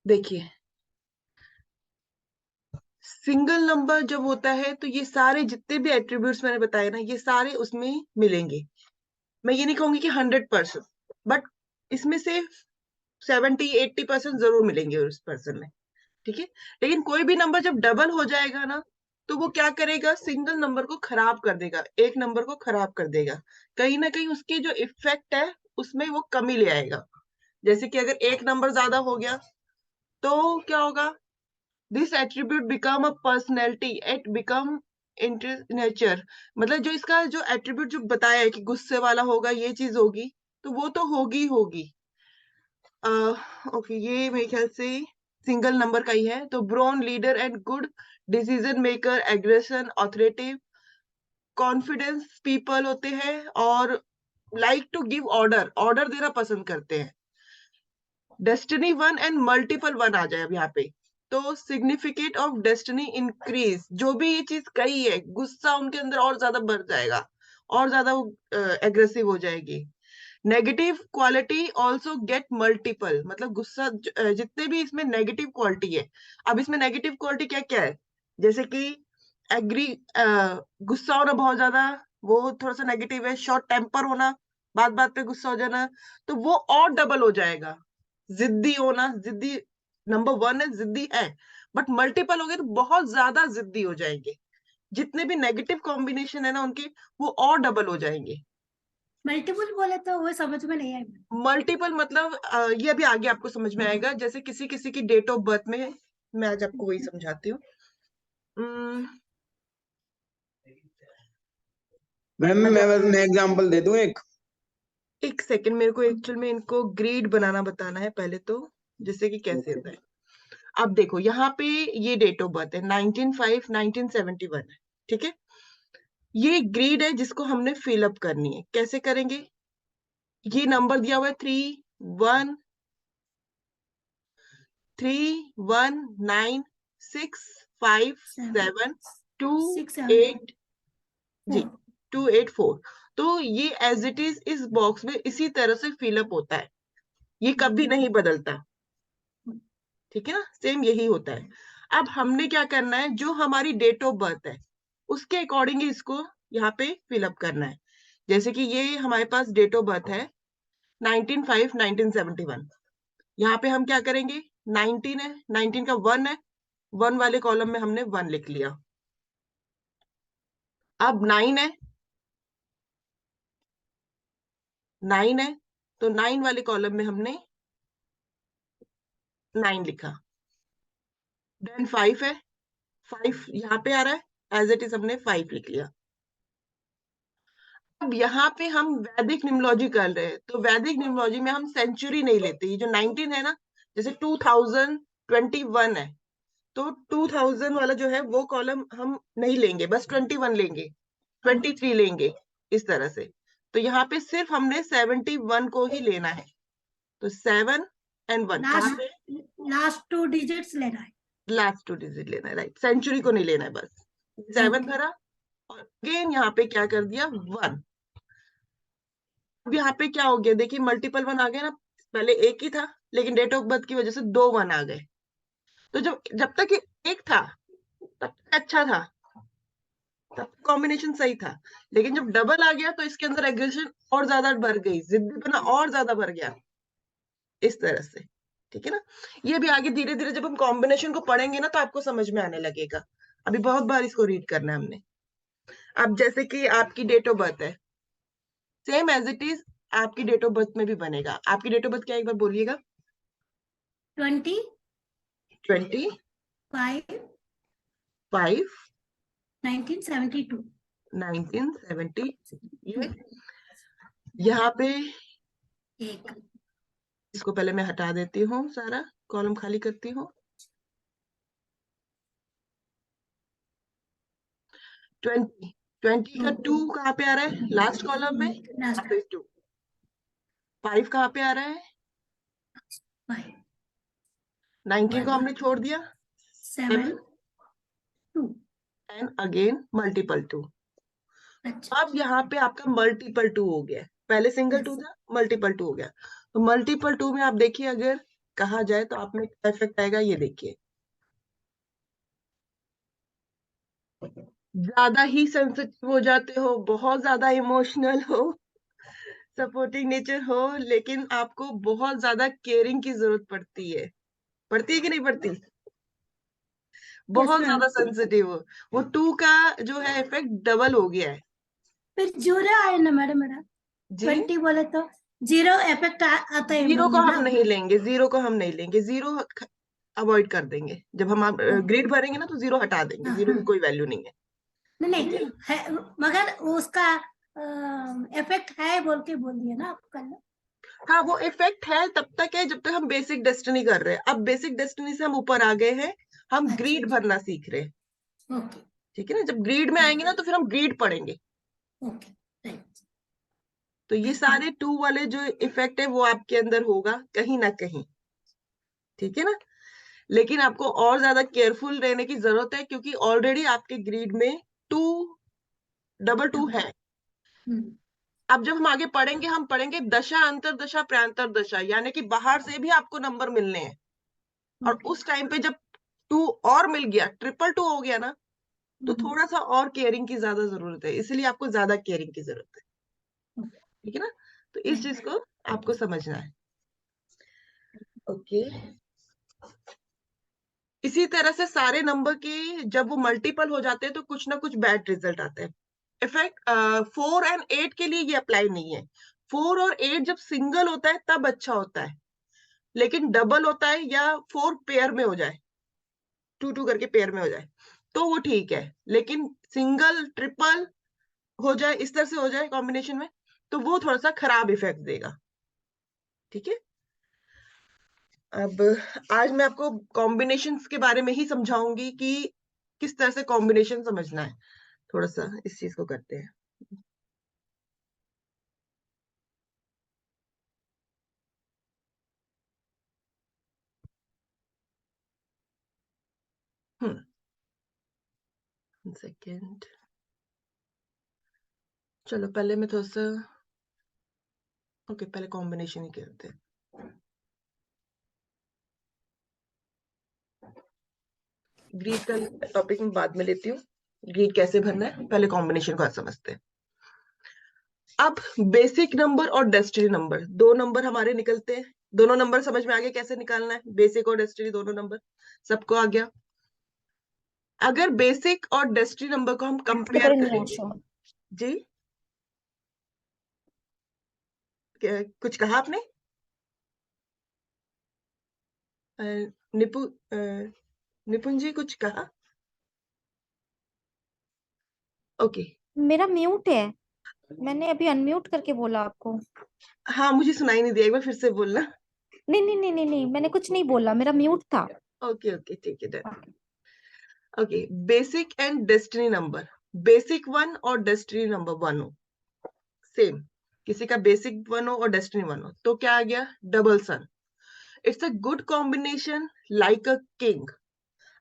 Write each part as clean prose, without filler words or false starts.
देखिए, single number जब होता है तो ये सारे जितने भी एट्रीब्यूट्स मैंने बताए ना, ये सारे उसमें मिलेंगे। मैं ये नहीं कहूंगी कि 100%, बट इसमें से 70-80% जरूर मिलेंगे उस पर्सन में। ठीक है। लेकिन कोई भी नंबर जब डबल हो जाएगा ना, तो वो क्या करेगा, सिंगल नंबर को खराब कर देगा, एक नंबर को खराब कर देगा। कहीं ना कहीं उसकी जो इफेक्ट है उसमें वो कमी ले आएगा। जैसे कि अगर एक नंबर ज्यादा हो गया तो क्या होगा, this attribute become a personality, it become nature. मतलब जो इसका जो एट्रीब्यूट जो बताया है कि गुस्से वाला होगा, ये चीज होगी, तो वो तो होगी होगी। ओके, ये मेरे ख्याल से सिंगल नंबर का ही है। तो born leader and good decision maker, aggression, authoritative, confidence people होते हैं, और like to give order, order देना पसंद करते हैं। डेस्टिनी 1 एंड मल्टीपल 1 आ जाए अब यहाँ पे, तो सिग्निफिकेट ऑफ डेस्टिनी इंक्रीज। जो भी ये चीज कही है, गुस्सा उनके अंदर और ज्यादा बढ़ जाएगा, और ज्यादा एग्रेसिव हो जाएगी। Negative quality also get multiple, मतलब गुस्सा जितने भी इसमें नेगेटिव क्वालिटी है। अब इसमें नेगेटिव क्वालिटी क्या क्या है, जैसे कि एग्री, गुस्सा होना बहुत ज्यादा, वो थोड़ा सा नेगेटिव है। शॉर्ट टेम्पर होना, बात बात पे गुस्सा हो जाना, तो वो और डबल हो जाएगा। जिद्दी होना, जिद्दी नंबर 1 है, जिद्दी है, बट मल्टीपल हो गए तो बहुत ज्यादा जिद्दी हो जाएंगे। जितने भी नेगेटिव कॉम्बिनेशन है ना उनके, वो और डबल हो जाएंगे। मल्टीपल बोले तो वो समझ में नहीं आई। मल्टीपल मतलब ये अभी आगे आपको समझ में आएगा। जैसे किसी किसी की डेट ऑफ बर्थ में है, मैं आज आपको वही समझाती हूँ। उम्म, मैम अच्छा, मैं एग्जांपल दे दूं एक। एक सेकंड, मेरे को एक्चुअल में इनको ग्रीड बनाना बताना है पहले तो, जैसे कि कैसे होता है। अब देखो यहाँ पे ये डेट ऑफ बर्थ है 1905 1971 है। ठीक है। ये ग्रीड है जिसको हमने फिलअप करनी है। कैसे करेंगे, ये नंबर दिया हुआ है 3 1 9 6 5 7 2 8 जी 284। तो ये एज इट इज इस बॉक्स में इसी तरह से फिलअप होता है, ये कभी नहीं बदलता। ठीक है ना, सेम यही होता है। अब हमने क्या करना है, जो हमारी डेट ऑफ बर्थ है उसके अकॉर्डिंग इसको यहाँ पे फिलअप करना है। जैसे कि ये हमारे पास डेट ऑफ बर्थ है 1905 1971। यहाँ पे हम क्या करेंगे, 19 है, 19 का 1 है, 1 वाले कॉलम में हमने 1 लिख लिया। अब 9 है, 9 है, तो 9 वाले कॉलम में हमने 9 लिखा। देन 5 है, 5 यहाँ पे आ रहा है, एज इट इज हमने 5 लिख लिया। अब यहाँ पे हम वैदिक न्यूमरोलॉजी कर रहे हैं, तो वैदिक न्यूमरोलॉजी में हम सेंचुरी नहीं लेते। ये जो 19 है ना, जैसे 2021 है, तो 2000 वाला जो है वो कॉलम हम नहीं लेंगे, बस 21 लेंगे, 23 लेंगे, इस तरह से। तो यहाँ पे सिर्फ हमने 71 को ही लेना है। तो 7 एंड 1 कहाँ पे, लास्ट 2 डिजिट्स लेना है। लास्ट 2 डिजिट लेना है, राइट। सेंचुरी को नहीं लेना है, बस 7 भरा, और अगेन यहाँ पे क्या कर दिया, 1। अब यहाँ पे क्या हो गया, देखिए मल्टीपल 1 आ गया ना, पहले एक ही था, लेकिन डेट ऑफ बर्थ की वजह से 2 1 आ गए। तो जब जब तक ये एक था तब तक अच्छा था, तब कॉम्बिनेशन सही था। लेकिन जब डबल आ गया तो इसके अंदर एग्रेशन और ज्यादा बढ़ गई, जिद्दीपना और ज्यादा बढ़ गया, इस तरह से। ठीक है ना। ये भी आगे धीरे धीरे जब हम कॉम्बिनेशन को पढ़ेंगे ना तो आपको समझ में आने लगेगा। अभी बहुत बार इसको रीड करना है हमने। अब जैसे कि आपकी डेट ऑफ बर्थ है, सेम एज इट इज आपकी डेट ऑफ बर्थ में भी बनेगा। आपकी डेट ऑफ बर्थ क्या, एक बार बोलिएगा। 20 25 5 1972। 1970। ये यहाँ पे एक इसको पहले मैं हटा देती हूँ, सारा कॉलम खाली करती हूँ। 20 का 2 कहाँ पे आ रहा है, लास्ट कॉलम में, लास्ट 2। 5 कहाँ पे आ रहा है, 19 को हमने छोड़ दिया, 7 2। And again multiple 2। अच्छा, अब यहाँ पे आपका मल्टीपल 2 हो गया, पहले सिंगल 2 था, मल्टीपल 2 हो गया। तो मल्टीपल 2 में आप देखिए, अगर कहा जाए तो आप में क्या इफेक्ट आएगा ये देखिए। ज्यादा ही सेंसिटिव हो जाते हो, बहुत ज्यादा इमोशनल हो, सपोर्टिंग नेचर हो, लेकिन आपको बहुत ज्यादा केयरिंग की जरूरत पड़ती है कि नहीं पड़ती? यस बहुत मैम। ज्यादा सेंसिटिव हो, वो 2 का जो है इफेक्ट डबल हो गया है। फिर जीरो आए ना मैडम मेरा, जी 20 बोले तो जीरो इफेक्ट आता है जीरो को बोलिए हम ना। नहीं लेंगे, जीरो को हम नहीं लेंगे, जीरो अवॉइड कर देंगे। जब हम ग्रेड भरेंगे ना तो जीरो हटा देंगे, हाँ, जीरो की हाँ। कोई वैल्यू नहीं है। नहीं ठीक नहीं है, है, मगर उसका इफेक्ट है बोल के बोल दिया ना आप कल। हाँ वो इफेक्ट है तब तक है जब तक हम बेसिक डेस्टिनी कर रहे हैं। अब बेसिक डेस्टिनी से हम ऊपर आ गए हैं, हम अच्छा ग्रीड भरना सीख रहे हैं। ओके ठीक है ना, जब ग्रीड में आएंगे ना तो फिर हम ग्रीड पढ़ेंगे। Okay right. तो ये सारे 2 वाले जो इफेक्ट है वो आपके अंदर होगा कहीं ना कहीं। ठीक है ना, लेकिन आपको और ज्यादा केयरफुल रहने की जरूरत है, क्योंकि ऑलरेडी आपके ग्रीड में 2 डबल 2 है। अब जब हम आगे पढ़ेंगे, हम पढ़ेंगे दशा अंतरदशा प्रांतर दशा, यानी कि बाहर से भी आपको नंबर मिलने हैं। और उस टाइम पे जब 2 और मिल गया, ट्रिपल 2 हो गया ना, तो थोड़ा सा और केयरिंग की ज्यादा जरूरत है, इसलिए आपको ज्यादा केयरिंग की जरूरत है। ठीक है ना, तो इस चीज को आपको समझना है। ओके, इसी तरह से सारे नंबर के जब वो मल्टीपल हो जाते हैं तो कुछ ना कुछ बैड रिजल्ट आते हैं। इफेक्ट 4 और 8 के लिए ये अप्लाई नहीं है। 4 और 8 जब सिंगल होता है तब अच्छा होता है, लेकिन डबल होता है या 4 पेयर में हो जाए, 2 करके पेयर में हो जाए तो वो ठीक है, लेकिन सिंगल ट्रिपल हो जाए, इस तरह से हो जाए कॉम्बिनेशन में, तो वो थोड़ा सा खराब इफेक्ट देगा। ठीक है, अब आज मैं आपको कॉम्बिनेशंस के बारे में ही समझाऊंगी कि किस तरह से कॉम्बिनेशन समझना है। थोड़ा सा इस चीज को करते हैं। सेकेंड, चलो पहले मैं थोड़ा सा ओके पहले कॉम्बिनेशन ही करते हैं। ग्रीड का टॉपिक मैं बाद में लेती हूँ, ग्रीड कैसे भरना है, पहले कॉम्बिनेशन को समझते हैं। अब बेसिक नंबर और डेस्टिनी नंबर, 2 नंबर हमारे निकलते हैं। दोनों नंबर समझ में आ गया कैसे निकालना है, बेसिक और डेस्टिनी दोनों नंबर सबको आ गया। अगर बेसिक और डेस्टिनी नंबर को हम कंपेयर करेंगे, जी कुछ कहा आपने? निपुण जी कुछ कहा? ओके, मेरा म्यूट है, मैंने अभी अनम्यूट करके बोला आपको। हाँ मुझे सुनाई नहीं दिया, एक बार फिर से बोलना। नहीं नहीं नहीं नहीं नहीं, मैंने कुछ नहीं बोला, मेरा म्यूट था। ओके ओके ठीक है, done. Okay, basic and destiny number, basic 1 और डेस्टिनी नंबर 1 हो, सेम, किसी का बेसिक 1 हो और डेस्टिनी 1 हो, तो क्या आ गया? Double sun. It's a good combination like a king.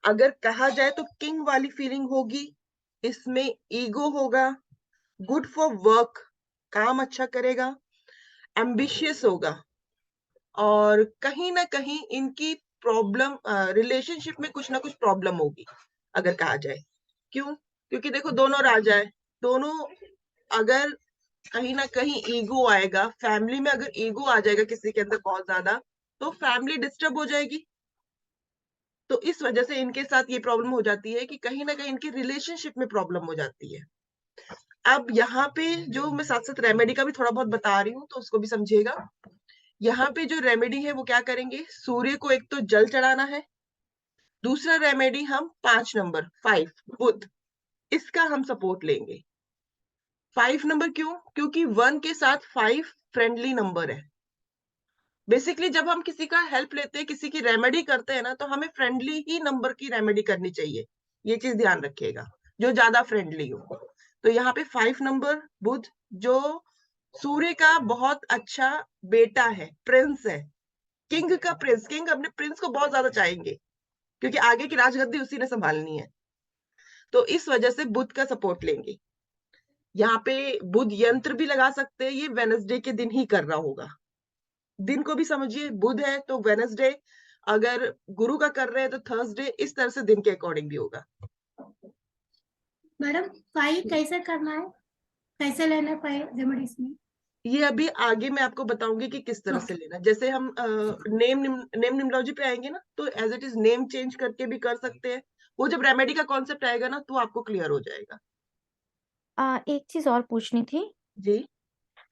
अगर कहा जाए तो किंग वाली फीलिंग होगी इसमें, ईगो होगा, गुड फॉर वर्क, काम अच्छा करेगा, एम्बिशियस होगा, और कहीं ना कहीं इनकी प्रॉब्लम, रिलेशनशिप में कुछ ना कुछ प्रॉब्लम होगी अगर कहा जाए। क्यों? क्योंकि देखो दोनों राजा है, दोनों, अगर कहीं ना कहीं ईगो आएगा फैमिली में, अगर ईगो आ जाएगा किसी के अंदर बहुत ज्यादा, तो फैमिली डिस्टर्ब हो जाएगी। तो इस वजह से इनके साथ ये प्रॉब्लम हो जाती है कि कहीं ना कहीं इनकी रिलेशनशिप में प्रॉब्लम हो जाती है। अब यहाँ पे जो मैं साथ साथ रेमेडी का भी थोड़ा बहुत बता रही हूँ तो उसको भी समझिएगा। यहाँ पे जो रेमेडी है वो क्या करेंगे, सूर्य को एक तो जल चढ़ाना है, दूसरा रेमेडी हम 5 नंबर 5 बुध, इसका हम सपोर्ट लेंगे। 5 नंबर क्यों? क्योंकि 1 के साथ 5 फ्रेंडली नंबर है। बेसिकली जब हम किसी का हेल्प लेते हैं, किसी की रेमेडी करते हैं ना, तो हमें फ्रेंडली ही नंबर की रेमेडी करनी चाहिए, ये चीज ध्यान रखिएगा, जो ज्यादा फ्रेंडली हो। तो यहाँ पे 5 नंबर बुध, जो सूर्य का बहुत अच्छा बेटा है, प्रिंस है, किंग का प्रिंस, किंग अपने प्रिंस को बहुत ज्यादा चाहेंगे क्योंकि आगे की राजगद्दी उसी ने संभालनी है, तो इस वजह से बुध का सपोर्ट लेंगे। यहाँ पे बुध यंत्र भी लगा सकते हैं, ये वेनसडे के दिन ही करना होगा। दिन को भी समझिए, बुध है तो वेडनेसडे, अगर गुरु का कर रहे हैं तो थर्सडे, इस तरह से दिन के अकॉर्डिंग भी होगा। मैडम पाई कैसे करना है, कैसे लेना है पाई रेमेडीज में? ये अभी आगे मैं आपको बताऊंगी कि किस तरह से लेना। जैसे हम नेम निम्नोलॉजी पे आएंगे ना, तो as it is name change करके भी कर सकते हैं। वो जब रेमेडी का कॉन्सेप्ट आएगा ना, तो आपको क्लियर हो जाएगा। एक चीज और पूछनी थी, जी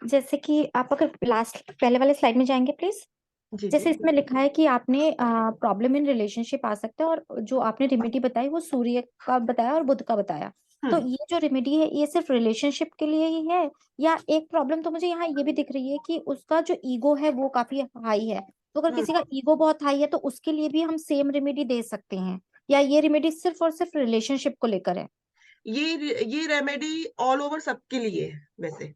जैसे कि आप अगर लास्ट पहले वाले स्लाइड में जाएंगे प्लीज। जी जैसे जी इसमें लिखा है कि आपने प्रॉब्लम इन रिलेशनशिप आ सकता है, और जो आपने रेमेडी बताई वो सूर्य का बताया और बुध का बताया। तो ये जो रेमेडी है ये सिर्फ रिलेशनशिप के लिए ही है, या एक प्रॉब्लम तो मुझे यहाँ ये भी दिख रही है कि उसका जो ईगो है वो काफी हाई है, तो अगर किसी का ईगो बहुत हाई है तो उसके लिए भी हम सेम रेमेडी दे सकते हैं, या ये रेमेडी सिर्फ और सिर्फ रिलेशनशिप को लेकर है? ये रेमेडी ऑल ओवर सबके लिए है वैसे,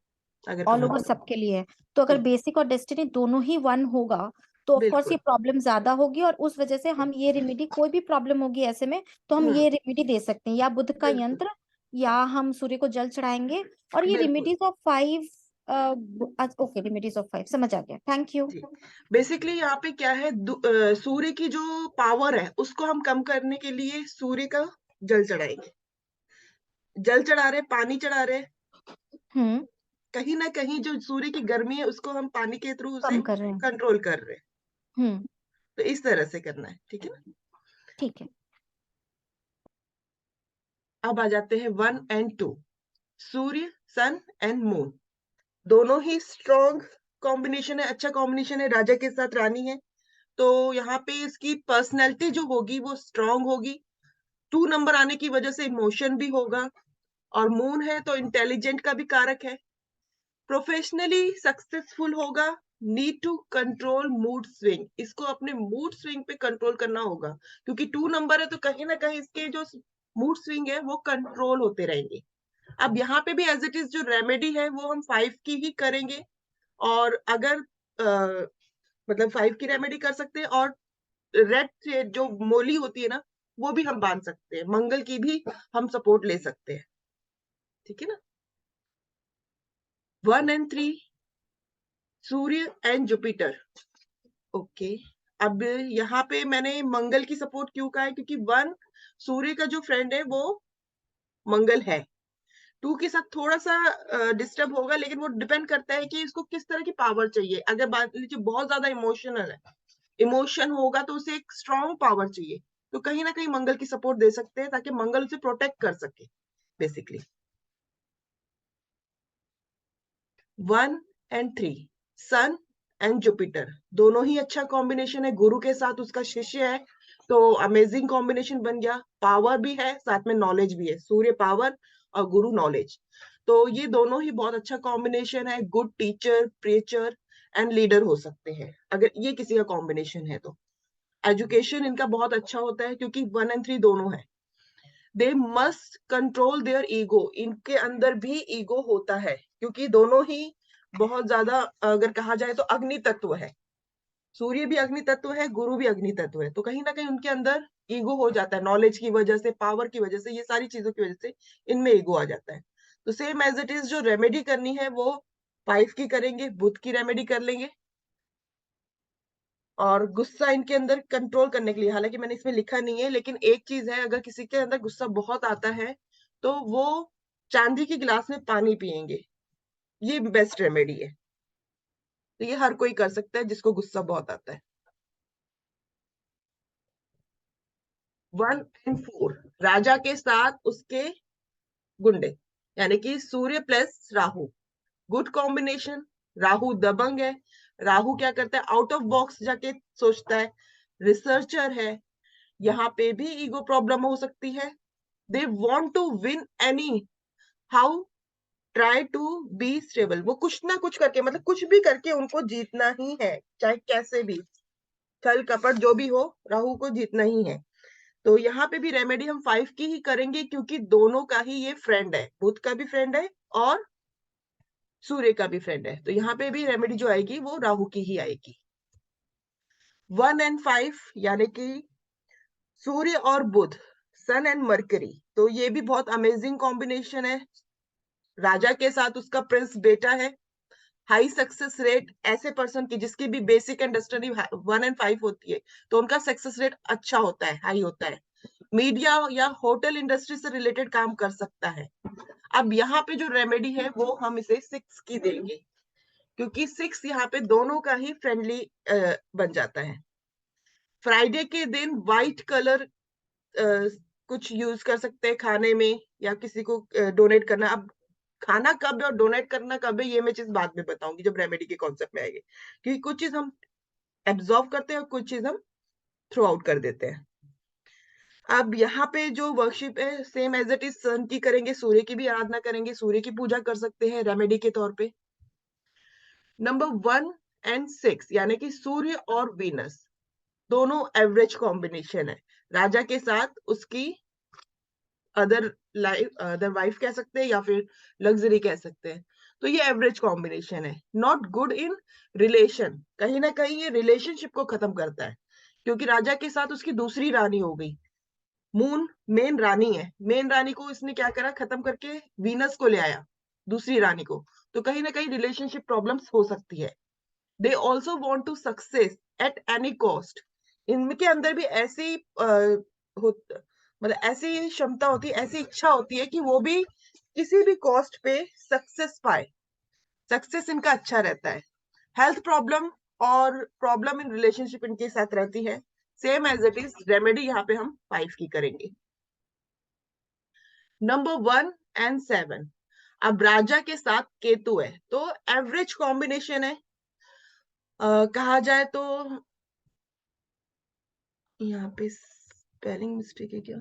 अगर ऑल कहा ओवर जाए। सबके लिए है? तो अगर जी बेसिक और डेस्टिनी दोनों ही वन होगा तो ऑफ कोर्स ये बिल्कुल। प्रॉब्लम ज्यादा होगी, और उस वजह से हम ये रेमेडी, कोई भी प्रॉब्लम होगी ऐसे में तो हम ये रेमेडी दे सकते हैं, या बुध का बिल्कुल यंत्र, या हम सूर्य को जल चढ़ाएंगे। और ये बिल्कुल। Remedies of 5, okay remedies of 5 समझ आ गया, थैंक यू। जी बेसिकली यहाँ पे क्या है, सूर्य की जो पावर है उसको हम कम करने के लिए सूर्य का जल चढ़ाएंगे। जल चढ़ा रहे, पानी चढ़ा रहे, हम्म। कहीं ना कहीं जो सूर्य की गर्मी है उसको हम पानी के थ्रू उसे कम कर रहे हैं। कंट्रोल कर रहे हैं। हम्म। तो इस तरह से करना है, ठीक है ना। ठीक है। अब आ जाते हैं 1 and 2, सूर्य, सन एंड मून। दोनों ही स्ट्रॉन्ग कॉम्बिनेशन है, अच्छा कॉम्बिनेशन है, राजा के साथ रानी है। तो यहाँ पे इसकी पर्सनैलिटी जो होगी वो स्ट्रॉन्ग होगी। 2 नंबर आने की वजह से इमोशन भी होगा, और मून है तो इंटेलिजेंट का भी कारक है। प्रोफेशनली सक्सेसफुल होगा। Need to control mood swing, इसको अपने मूड स्विंग पे कंट्रोल करना होगा, क्योंकि 2 नंबर है तो कहीं ना कहीं इसके जो मूड स्विंग है वो कंट्रोल होते रहेंगे। अब यहाँ पे भी एज इट इज जो रेमेडी है वो हम 5 की ही करेंगे, और अगर मतलब 5 की रेमेडी कर सकते हैं, और रेड से जो मोली होती है ना वो भी हम बांध सकते हैं, मंगल की भी हम सपोर्ट ले सकते हैं, ठीक है ना। 1 and 3, Surya and Jupiter. Okay, अब यहाँ पे मैंने मंगल की सपोर्ट क्यों कहा है, क्योंकि 1 सूर्य का जो फ्रेंड है वो मंगल है। 2 के साथ थोड़ा सा डिस्टर्ब होगा, लेकिन वो डिपेंड करता है कि इसको किस तरह की पावर चाहिए। अगर मान लीजिए बहुत ज्यादा इमोशनल है, इमोशन होगा तो उसे एक स्ट्रॉन्ग पावर चाहिए, तो कहीं ना कहीं मंगल की सपोर्ट दे सकते हैं ताकि मंगल उसे प्रोटेक्ट कर सके basically. 1 and 3, sun and Jupiter, दोनों ही अच्छा कॉम्बिनेशन है। गुरु के साथ उसका शिष्य है, तो अमेजिंग कॉम्बिनेशन बन गया। पावर भी है, साथ में नॉलेज भी है, सूर्य पावर और गुरु नॉलेज। तो ये दोनों ही बहुत अच्छा कॉम्बिनेशन है। Good teacher, preacher and leader हो सकते हैं अगर ये किसी का कॉम्बिनेशन है तो। एजुकेशन इनका बहुत अच्छा होता है, क्योंकि 1 and 3 दोनों है। They must control their ego, इनके अंदर भी ईगो होता है, क्योंकि दोनों ही बहुत ज्यादा, अगर कहा जाए तो अग्नि तत्व है। सूर्य भी अग्नि तत्व है, गुरु भी अग्नि तत्व है, तो कहीं ना कहीं उनके अंदर ईगो हो जाता है, नॉलेज की वजह से, पावर की वजह से, ये सारी चीजों की वजह से इनमें ईगो आ जाता है। तो सेम एज इट इज जो रेमेडी करनी है वो 5 की करेंगे, बुध की रेमेडी कर लेंगे। और गुस्सा इनके अंदर कंट्रोल करने के लिए, हालांकि मैंने इसमें लिखा नहीं है, लेकिन एक चीज है, अगर किसी के अंदर गुस्सा बहुत आता है तो वो चांदी के गिलास में पानी पिएंगे, ये बेस्ट रेमेडी है। तो ये हर कोई कर सकता है जिसको गुस्सा बहुत आता है। 1 and 4, राजा के साथ उसके गुंडे, यानी कि Surya plus Rahu, good combination. Rahu दबंग है, राहु क्या करता है, आउट ऑफ बॉक्स जाके सोचता है, रिसर्चर है। यहाँ पे भी ईगो प्रॉब्लम हो सकती है। They want to win anyhow, try to be stable, वो कुछ ना कुछ करके, मतलब कुछ भी करके उनको जीतना ही है, चाहे कैसे भी, छल कपट जो भी हो, राहु को जीतना ही है। तो यहाँ पे भी रेमेडी हम 5 की ही करेंगे, क्योंकि दोनों का ही ये फ्रेंड है, बुध का भी फ्रेंड है और सूर्य का भी फ्रेंड है। तो यहाँ पे भी रेमेडी जो आएगी वो राहु की ही आएगी। 1 and 5 यानी कि सूर्य और बुध, सन एंड मरकरी, तो ये भी बहुत अमेजिंग कॉम्बिनेशन है। राजा के साथ उसका प्रिंस बेटा है, हाई सक्सेस रेट ऐसे पर्सन की जिसकी भी बेसिक अंडरस्टैंडिंग 1 और 5 होती है, तो उनका सक्सेस रेट अच्छा होता है, हाई होता है। मीडिया या होटल इंडस्ट्री से रिलेटेड काम कर सकता है। अब यहाँ पे जो रेमेडी है वो हम इसे 6 की देंगे, क्योंकि 6 यहाँ पे दोनों का ही फ्रेंडली बन जाता है। फ्राइडे के दिन व्हाइट कलर कुछ यूज कर सकते हैं खाने में, या किसी को डोनेट करना। अब खाना कब है और डोनेट करना कब है, ये मैं चीज बाद में बताऊंगी जब रेमेडी के कॉन्सेप्ट में आएगी, क्योंकि कुछ चीज हम एब्जॉर्व करते हैं और कुछ चीज हम थ्रू आउट कर देते हैं। अब यहाँ पे जो वर्शिप है सेम एज इट इज सन की करेंगे, सूर्य की भी आराधना करेंगे, सूर्य की पूजा कर सकते हैं रेमेडी के तौर पे। नंबर 1 और 6 यानी कि सूर्य और वीनस दोनों एवरेज कॉम्बिनेशन है। राजा के साथ उसकी अदर वाइफ कह सकते हैं या फिर लग्जरी कह सकते हैं, तो ये एवरेज कॉम्बिनेशन है। नॉट गुड इन रिलेशन, कहीं ना कहीं ये रिलेशनशिप को खत्म करता है, क्योंकि राजा के साथ उसकी दूसरी रानी हो गई। मून मेन रानी है, मेन रानी को इसने क्या करा, खत्म करके वीनस को ले आया, दूसरी रानी को, तो कहीं ना कहीं रिलेशनशिप प्रॉब्लम्स हो सकती है। They also want to success at any cost, इनके अंदर भी ऐसी मतलब ऐसी क्षमता होती है, ऐसी इच्छा होती है कि वो भी किसी भी कॉस्ट पे सक्सेस पाए, सक्सेस इनका अच्छा रहता है। हेल्थ प्रॉब्लम और प्रॉब्लम इन रिलेशनशिप इनके साथ रहती है। Same as it is remedy यहाँ पे हम 5 की करेंगे। नंबर 1 और 7, अब राजा के साथ केतु है, तो एवरेज कॉम्बिनेशन है। कहा जाए तो यहाँ पे स्पेलिंग मिस्टेक है क्या?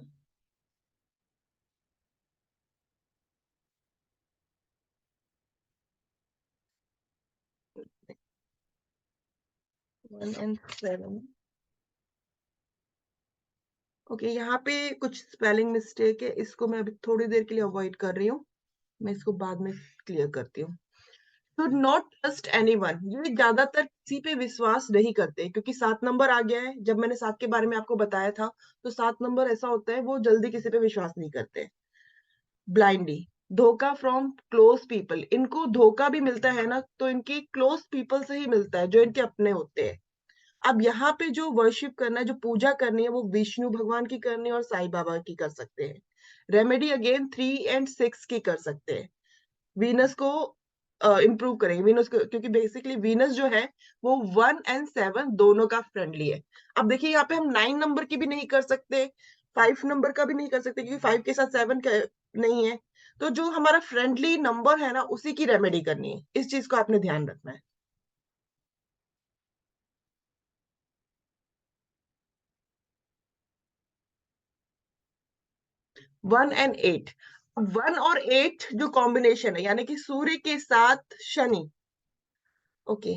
वन एंड 7, ओके, यहाँ पे कुछ स्पेलिंग मिस्टेक है, इसको मैं अभी थोड़ी देर के लिए अवॉइड कर रही हूँ, मैं इसको बाद में क्लियर करती हूँ। तो नॉट ट्रस्ट एनीवन, ये ज्यादातर किसी पे विश्वास नहीं करते, क्योंकि 7 नंबर आ गया है। जब मैंने 7 के बारे में आपको बताया था, तो 7 नंबर ऐसा होता है वो जल्दी किसी पे विश्वास नहीं करते। ब्लाइंडली, धोखा फ्रॉम क्लोज पीपल, इनको धोखा भी मिलता है ना, तो इनके क्लोज पीपल से ही मिलता है जो इनके अपने होते हैं। अब यहाँ पे जो वर्शिप करना है, जो पूजा करनी है, वो विष्णु भगवान की करनी है और साईं बाबा की कर सकते हैं। रेमेडी अगेन 3 और 6 की कर सकते हैं। वीनस को इम्प्रूव करेंगे, वीनस को, क्योंकि बेसिकली वीनस जो है वो 1 और 7 दोनों का फ्रेंडली है। अब देखिए यहाँ पे हम 9 नंबर की भी नहीं कर सकते, 5 नंबर का भी नहीं कर सकते, क्योंकि 5 के साथ 7 का नहीं है। तो जो हमारा फ्रेंडली नंबर है ना, उसी की रेमेडी करनी है, इस चीज को आपने ध्यान रखना है। 1 और 8, 1 और 8 जो कॉम्बिनेशन है, यानी कि सूर्य के साथ शनि, ओके,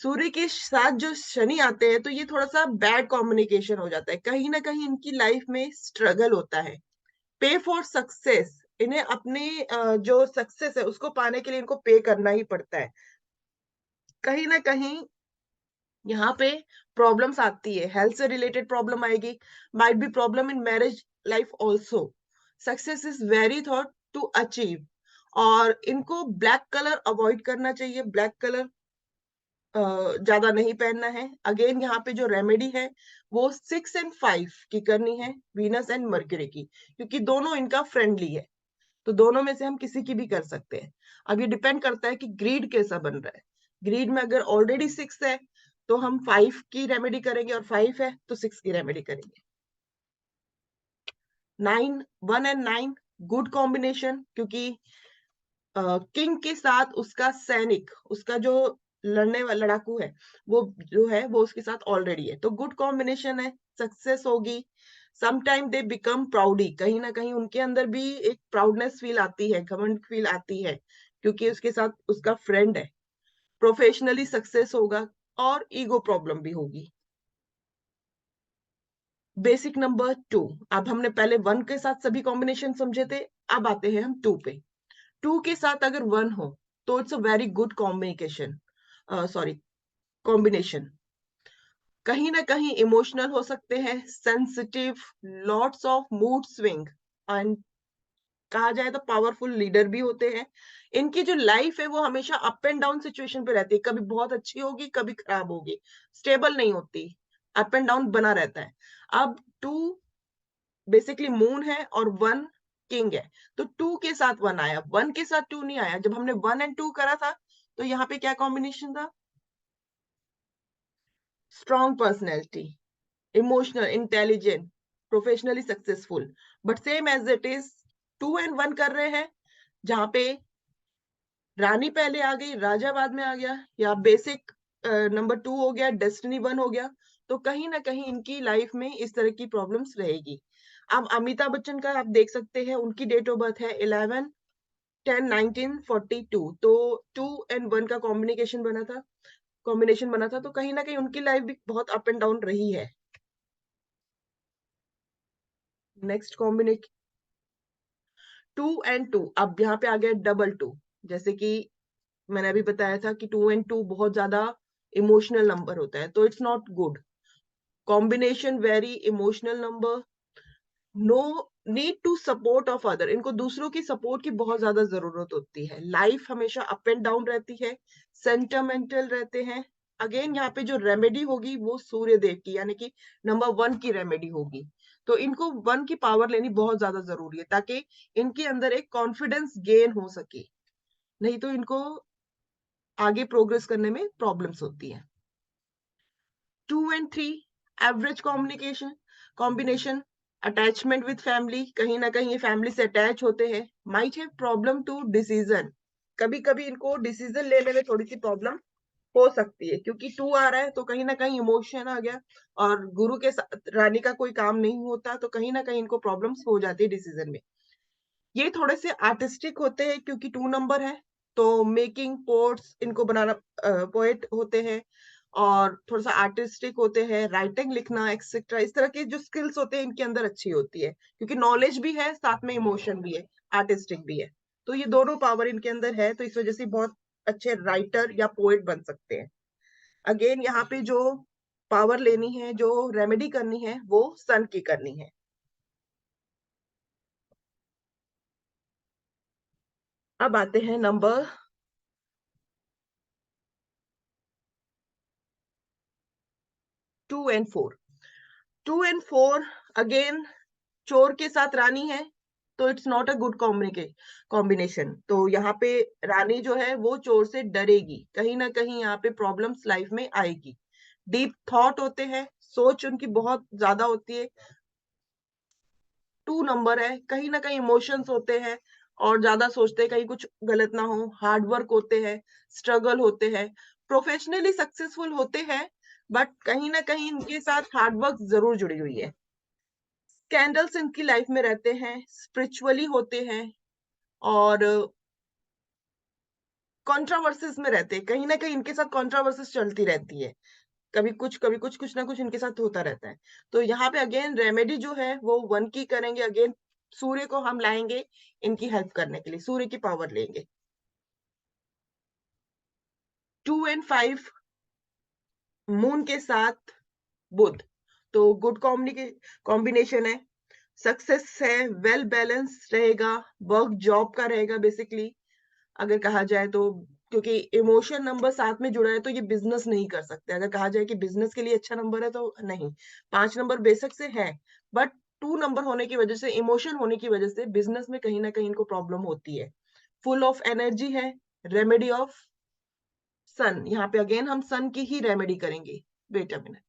सूर्य के साथ जो शनि आते हैं, तो ये थोड़ा सा बैड कॉम्बिनेशन हो जाता है, कहीं ना कहीं इनकी लाइफ में स्ट्रगल होता है। पे फॉर सक्सेस, इन्हें अपने जो सक्सेस है उसको पाने के लिए इनको पे करना ही पड़ता है। कहीं ना कहीं यहाँ पे प्रॉब्लम्स आती है, हेल्थ से रिलेटेड प्रॉब्लम आएगी, might be problem in marriage life also. Success is very thought to achieve, और इनको ब्लैक कलर अवॉइड करना चाहिए, ब्लैक कलर ज्यादा नहीं पहनना है। अगेन यहाँ पे जो रेमेडी है वो 6 और 5 की करनी है, वीनस एंड मर्क्यूरी की, क्योंकि दोनों इनका फ्रेंडली है, तो दोनों में से हम किसी की भी कर सकते हैं। अब ये डिपेंड करता है कि ग्रीड कैसा बन रहा है। ग्रीड में अगर ऑलरेडी 6 है तो हम 5 की रेमेडी करेंगे, और 5 है तो 6 की रेमेडी करेंगे। 9, 1 और 9 गुड कॉम्बिनेशन, क्योंकि किंग के साथ उसका सैनिक, उसका जो लड़ने वाला लड़ाकू है, वो जो है वो उसके साथ ऑलरेडी है, तो गुड कॉम्बिनेशन है, सक्सेस होगी। समटाइम दे बिकम प्राउडी, कहीं ना कहीं उनके अंदर भी एक प्राउडनेस फील आती है, घमंड फील आती है, क्योंकि उसके साथ उसका फ्रेंड है। प्रोफेशनली सक्सेस होगा और ईगो प्रॉब्लम भी होगी। बेसिक नंबर 2, अब हमने पहले 1 के साथ सभी कॉम्बिनेशन समझे थे, अब आते हैं हम 2 पे। 2 के साथ अगर 1 हो तो it's a very good combination, sorry combination. कहीं ना कहीं इमोशनल हो सकते हैं, sensitive, lots of mood swing, and कहा जाए तो पावरफुल लीडर भी होते हैं। इनकी जो लाइफ है वो हमेशा अप एंड डाउन सिचुएशन पे रहती है, कभी बहुत अच्छी होगी, कभी खराब होगी, स्टेबल नहीं होती, अप एंड डाउन बना रहता है। अब 2 बेसिकली मून है और 1 किंग है, तो 2 के साथ 1 आया, 1 के साथ 2 नहीं आया। जब हमने 1 एंड 2 करा था तो यहाँ पे क्या कॉम्बिनेशन था? Strong personality, emotional, intelligent, professionally successful. But same as it is 2 and 1 कर रहे हैं, जहां पे रानी पहले आ गई, राजा बाद में आ गया, या बेसिक नंबर 2 हो गया, डेस्टिनी 1 हो गया, तो कहीं ना कहीं इनकी लाइफ में इस तरह की प्रॉब्लम्स रहेगी। अब अमिताभ बच्चन का आप देख सकते हैं, उनकी डेट ऑफ बर्थ है 11/10/1942, तो 2 एंड 1 का कॉम्बिनेशन बना था, तो कहीं ना कहीं उनकी लाइफ भी बहुत अप एंड डाउन रही है। नेक्स्ट कॉम्बिनेशन 2 एंड 2, अब यहाँ पे आ गया डबल 2। जैसे कि मैंने अभी बताया था कि 2 एंड 2 बहुत ज्यादा इमोशनल नंबर होता है, तो it's not good combination, very emotional number, no need to support of other, इनको दूसरों की सपोर्ट की बहुत ज्यादा जरूरत होती है, लाइफ हमेशा अप एंड डाउन रहती है, सेंटिमेंटल रहते हैं। अगेन यहाँ पे जो रेमेडी होगी वो सूर्य देव की, यानी कि नंबर 1 की रेमेडी होगी, तो इनको 1 की पावर लेनी बहुत ज्यादा जरूरी है, ताकि इनके अंदर एक कॉन्फिडेंस गेन हो सके, नहीं तो इनको आगे प्रोग्रेस करने में प्रॉब्लम्स होती है। 2 and 3 average combination, attachment with family, कहीं ना कहीं ये फैमिली से अटैच होते हैं, might have problem to decision, कभी कभी इनको डिसीजन लेने में थोड़ी सी प्रॉब्लम हो सकती है, क्योंकि 2 आ रहा है तो कहीं ना कहीं इमोशन आ गया, और गुरु के साथ रानी का कोई काम नहीं होता, तो कहीं ना कहीं इनको प्रॉब्लम्स हो जाती है डिसीजन में। ये थोड़े से आर्टिस्टिक होते हैं, क्योंकि 2 नंबर है, तो मेकिंग पोर्ट्स इनको बनाना, पोएट होते हैं, और थोड़ा सा आर्टिस्टिक होते हैं, राइटिंग लिखना एक्सेट्रा, इस तरह के जो स्किल्स होते हैं इनके अंदर अच्छी होती है, क्योंकि नॉलेज भी है, साथ में इमोशन भी है, आर्टिस्टिक भी है, तो ये दोनों पावर इनके अंदर है, तो इस वजह से बहुत अच्छे राइटर या पोएट बन सकते हैं। अगेन यहाँ पे जो पावर लेनी है, जो रेमेडी करनी है, वो सन की करनी है। अब आते हैं नंबर 2 एंड 4। 2 एंड 4 अगेन चोर के साथ रानी है, तो it's not a good combination, तो यहाँ पे रानी जो है वो चोर से डरेगी, कहीं ना कहीं यहाँ पे प्रॉब्लम्स लाइफ में आएगी। डीप थॉट होते हैं, सोच उनकी बहुत ज्यादा होती है, 2 नंबर है, कहीं ना कहीं इमोशंस होते हैं, और ज्यादा सोचते हैं कहीं कुछ गलत ना हो, हार्ड वर्क होते हैं, स्ट्रगल होते हैं, प्रोफेशनली सक्सेसफुल होते हैं, बट कहीं ना कहीं इनके साथ हार्ड वर्क जरूर जुड़ी हुई है। स्कैंडल्स इनकी लाइफ में रहते हैं, स्पिरिचुअली होते हैं, और कंट्रोवर्सीज में रहते हैं, कहीं ना कहीं इनके साथ कंट्रोवर्सीज चलती रहती है, कुछ ना कुछ इनके साथ होता रहता है। तो यहाँ पे अगेन रेमेडी जो है वो 1 की करेंगे, अगेन सूर्य को हम लाएंगे इनकी हेल्प करने के लिए, सूर्य की पावर लेंगे। 2 एंड 5 मून के साथ बुध, तो गुड कॉम्बिनेशन है, सक्सेस है, वेल बैलेंस रहेगा, वर्क जॉब का रहेगा बेसिकली, अगर कहा जाए तो, क्योंकि इमोशन नंबर साथ में जुड़ा है, तो ये बिजनेस नहीं कर सकते, अगर कहा जाए कि बिजनेस के लिए अच्छा नंबर है तो नहीं। 5 नंबर बेसिक से है, बट 2 नंबर होने की वजह से, इमोशन होने की वजह से बिजनेस में कहीं ना कहीं इनको प्रॉब्लम होती है। फुल ऑफ एनर्जी है, रेमेडी ऑफ सन, यहाँ पे अगेन हम सन की ही रेमेडी करेंगे। Wait a minute.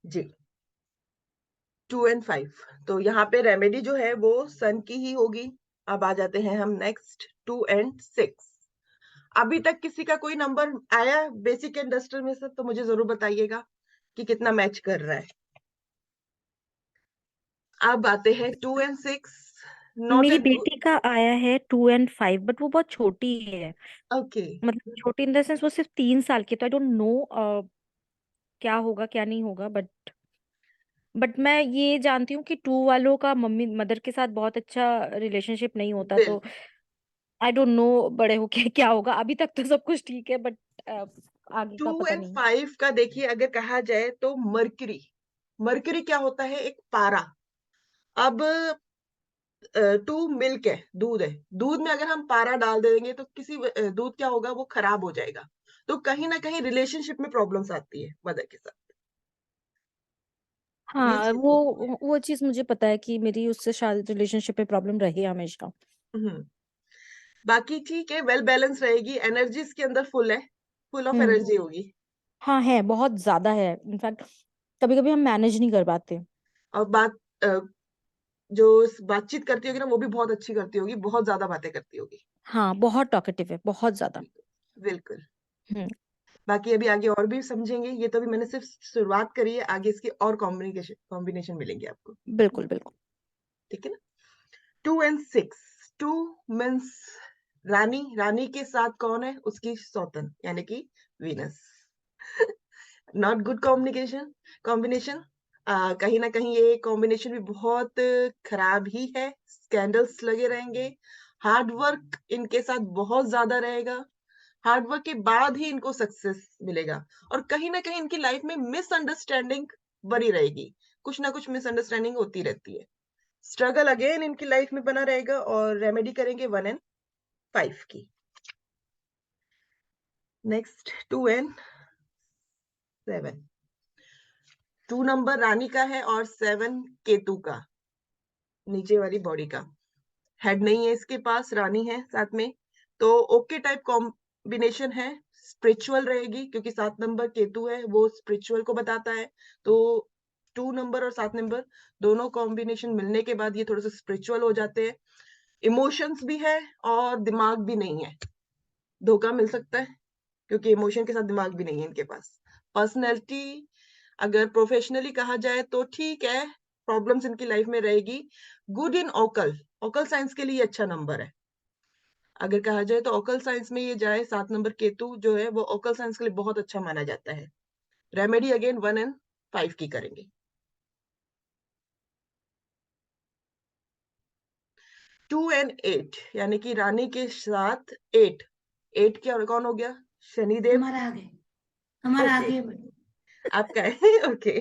जी, 2 एंड 5, तो यहाँ पे रेमेडी जो है वो सन की ही होगी। अब आ जाते हैं हम नेक्स्ट 2 एंड 6। अभी तक किसी का कोई नंबर आया बेसिक एंड डस्टर में से, तो मुझे जरूर बताइएगा कि कितना मैच कर रहा है। अब आते हैं 2 एंड 6, नॉट मेरी ए बेटी का आया है 2 एंड 5, बट वो बहुत छोटी है, ओके। मतलब छोटी इन द सेंस वो सिर्फ 3 साल की, तो आई डोंट नो क्या होगा क्या नहीं होगा, बट बट मैं ये जानती हूँ कि 2 वालों का मम्मी मदर के साथ बहुत अच्छा रिलेशनशिप नहीं होता, तो आई डोंट नो बड़े होके क्या होगा। अभी तक तो सब कुछ ठीक है, बट आगे का 2 पता एंड नहीं। 5 का देखिए, अगर कहा जाए तो मरकरी, मरकरी क्या होता है? एक पारा। अब 2 मिल्क है, दूध है, दूध में अगर हम पारा डाल देंगे तो दूध क्या होगा? वो खराब हो जाएगा। तो कहीं ना कहीं रिलेशनशिप में प्रॉब्लम्स आती है मदर के साथ। ये हाँ, चीज होती है। वो चीज मुझे पता है कि मेरी उससे शायद रिलेशनशिप में प्रॉब्लम रही है हमेशा। हम्म। बाकी ठीक है, वेल बैलेंस रहेगी, एनर्जी इसके अंदर फुल है, फुल ऑफ हम्म। एनर्जी होगी। हाँ, है, बहुत ज्यादा है। इनफैक्ट कभी कभी हम मैनेज नहीं कर पाते। और जो बातचीत करती होगी ना, वो भी बहुत अच्छी करती होगी, बहुत ज्यादा बातें करती होगी। हाँ, बहुत टॉकेटिव है, बहुत ज्यादा। बिल्कुल। हम्म। बाकी अभी आगे और भी समझेंगे, ये तो अभी मैंने सिर्फ शुरुआत करी है, आगे इसके और कॉम्बिनेशन मिलेंगे आपको। बिल्कुल बिल्कुल। ठीक है ना? 2 एंड 6, 2 मीन्स रानी, रानी के साथ कौन है? उसकी सौतन, यानी कि वीनस। Not good combination. कहीं ना कहीं ये कॉम्बिनेशन भी बहुत खराब ही है, स्कैंडल्स लगे रहेंगे, हार्ड वर्क इनके साथ बहुत ज्यादा रहेगा, हार्ड वर्क के बाद ही इनको सक्सेस मिलेगा, और कहीं ना कहीं इनकी लाइफ में मिसअंडरस्टैंडिंग बनी रहेगी, कुछ ना कुछ मिसअंडरस्टैंडिंग होती रहती है, स्ट्रगल अगेन इनकी लाइफ में बना रहेगा, और रेमेडी करेंगे 1 एंड 5 की। नेक्स्ट 2 एंड 7, 2 नंबर रानी का है और 7 केतु का, नीचे वाली बॉडी का। हेड नहीं है इसके पास, रानी है साथ में, तो ओके टाइप कॉम्बिनेशन है, स्पिरिचुअल रहेगी, क्योंकि 7 नंबर केतु है, वो स्पिरिचुअल को बताता है। तो 2 नंबर और 7 नंबर दोनों कॉम्बिनेशन मिलने के बाद ये थोड़ा सा स्पिरिचुअल हो जाते हैं, इमोशंस भी है और दिमाग भी नहीं है, धोखा मिल सकता है, क्योंकि इमोशन के साथ दिमाग भी नहीं है इनके पास। पर्सनैलिटी अगर प्रोफेशनली कहा जाए तो ठीक है, प्रॉब्लम्स इनकी लाइफ में रहेगी। Good in occult, occult science के लिए अच्छा नंबर है, अगर कहा जाए तो ओकल साइंस में ये जाए, 7 नंबर केतु जो है वो ओकल साइंस के लिए बहुत अच्छा माना जाता है। रेमेडी अगेन 1 एंड 5 की करेंगे। 2 एंड 8, यानी कि रानी के साथ 8, 8 क्या कौन हो गया? शनिदेव। हमारा ओके, आगे बढ़ो। आपका है। ओके,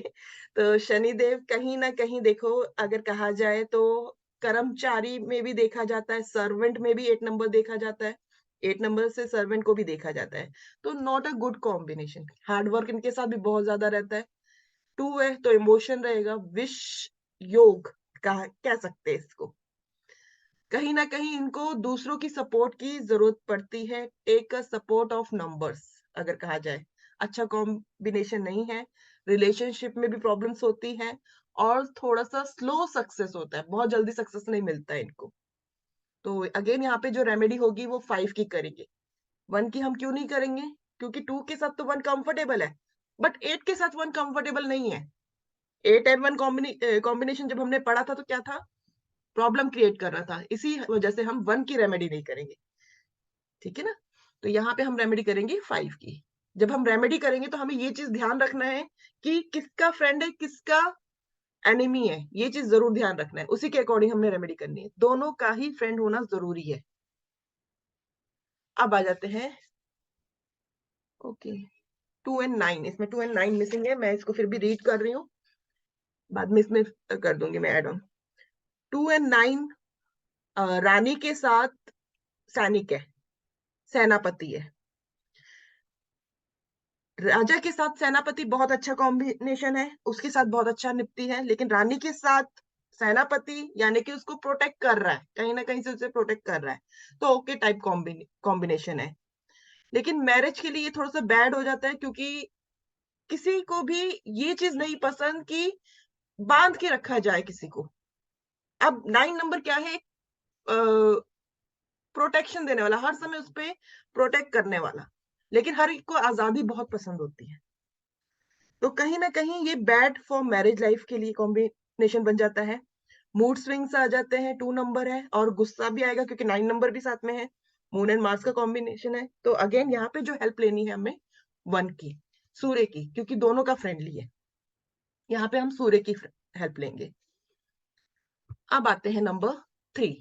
तो शनिदेव कहीं ना कहीं देखो, अगर कहा जाए तो कर्मचारी में भी देखा जाता है, सर्वेंट में भी 8 नंबर देखा जाता है, 8 नंबर से सर्वेंट को भी देखा जाता है, तो not a good combination. Hard work इनके साथ भी बहुत ज्यादा रहता है। 2 है तो इमोशन रहेगा, विश योग कह सकते हैं इसको, कहीं ना कहीं इनको दूसरों की सपोर्ट की जरूरत पड़ती है, take a support of numbers, अगर कहा जाए अच्छा कॉम्बिनेशन नहीं है, रिलेशनशिप में भी प्रॉब्लम्स होती हैं, और थोड़ा सा स्लो सक्सेस होता है, बहुत जल्दी सक्सेस नहीं मिलता है इनको। तो अगेन यहाँ पे जो रेमेडी होगी वो 5 की करेंगे, 1 की हम क्यों नहीं करेंगे? क्योंकि 2 के साथ तो 1 कंफर्टेबल है, बट 8 के साथ 1 कंफर्टेबल नहीं है। 8 एंड 1 कॉम्बिनेशन जब हमने पढ़ा था तो क्या था? प्रॉब्लम क्रिएट कर रहा था, इसी वजह से हम 1 की रेमेडी नहीं करेंगे। ठीक है ना? तो यहाँ पे हम रेमेडी करेंगे 5 की। जब हम रेमेडी करेंगे तो हमें ये चीज ध्यान रखना है कि किसका फ्रेंड है, किसका एनिमी है, ये चीज जरूर ध्यान रखना है, उसी के अकॉर्डिंग हमने रेमेडी करनी है, दोनों का ही फ्रेंड होना जरूरी है। अब आ जाते हैं, ओके, 2 एंड 9, इसमें 2 एंड 9 मिसिंग है, मैं इसको फिर भी रीड कर रही हूँ, बाद में इसमें कर दूंगी मैं एड ऑन। 2 एंड 9 रानी के साथ सैनिक है, सेनापति है, राजा के साथ सेनापति बहुत अच्छा कॉम्बिनेशन है, उसके साथ बहुत अच्छा निपटी है, लेकिन रानी के साथ सेनापति यानी कि उसको प्रोटेक्ट कर रहा है, कहीं ना कहीं से उसे प्रोटेक्ट कर रहा है, तो ओके टाइप कॉम्बिनेशन है। लेकिन मैरिज के लिए ये थोड़ा सा बैड हो जाता है, क्योंकि किसी को भी ये चीज नहीं पसंद कि बांध के रखा जाए किसी को। अब 9 नंबर क्या है? प्रोटेक्शन देने वाला, हर समय उस पर प्रोटेक्ट करने वाला, लेकिन हर एक को आजादी बहुत पसंद होती है, तो कहीं ना कहीं ये बैड फॉर मैरिज लाइफ के लिए कॉम्बिनेशन बन जाता है। मूड स्विंग्स आ जाते हैं, 2 नंबर है, और गुस्सा भी आएगा क्योंकि 9 नंबर भी साथ में है, मून एंड मार्स का कॉम्बिनेशन है, तो अगेन यहाँ पे जो हेल्प लेनी है हमें 1 की, सूर्य की, क्योंकि दोनों का फ्रेंडली है, यहाँ पे हम सूर्य की हेल्प लेंगे। अब आते हैं नंबर 3,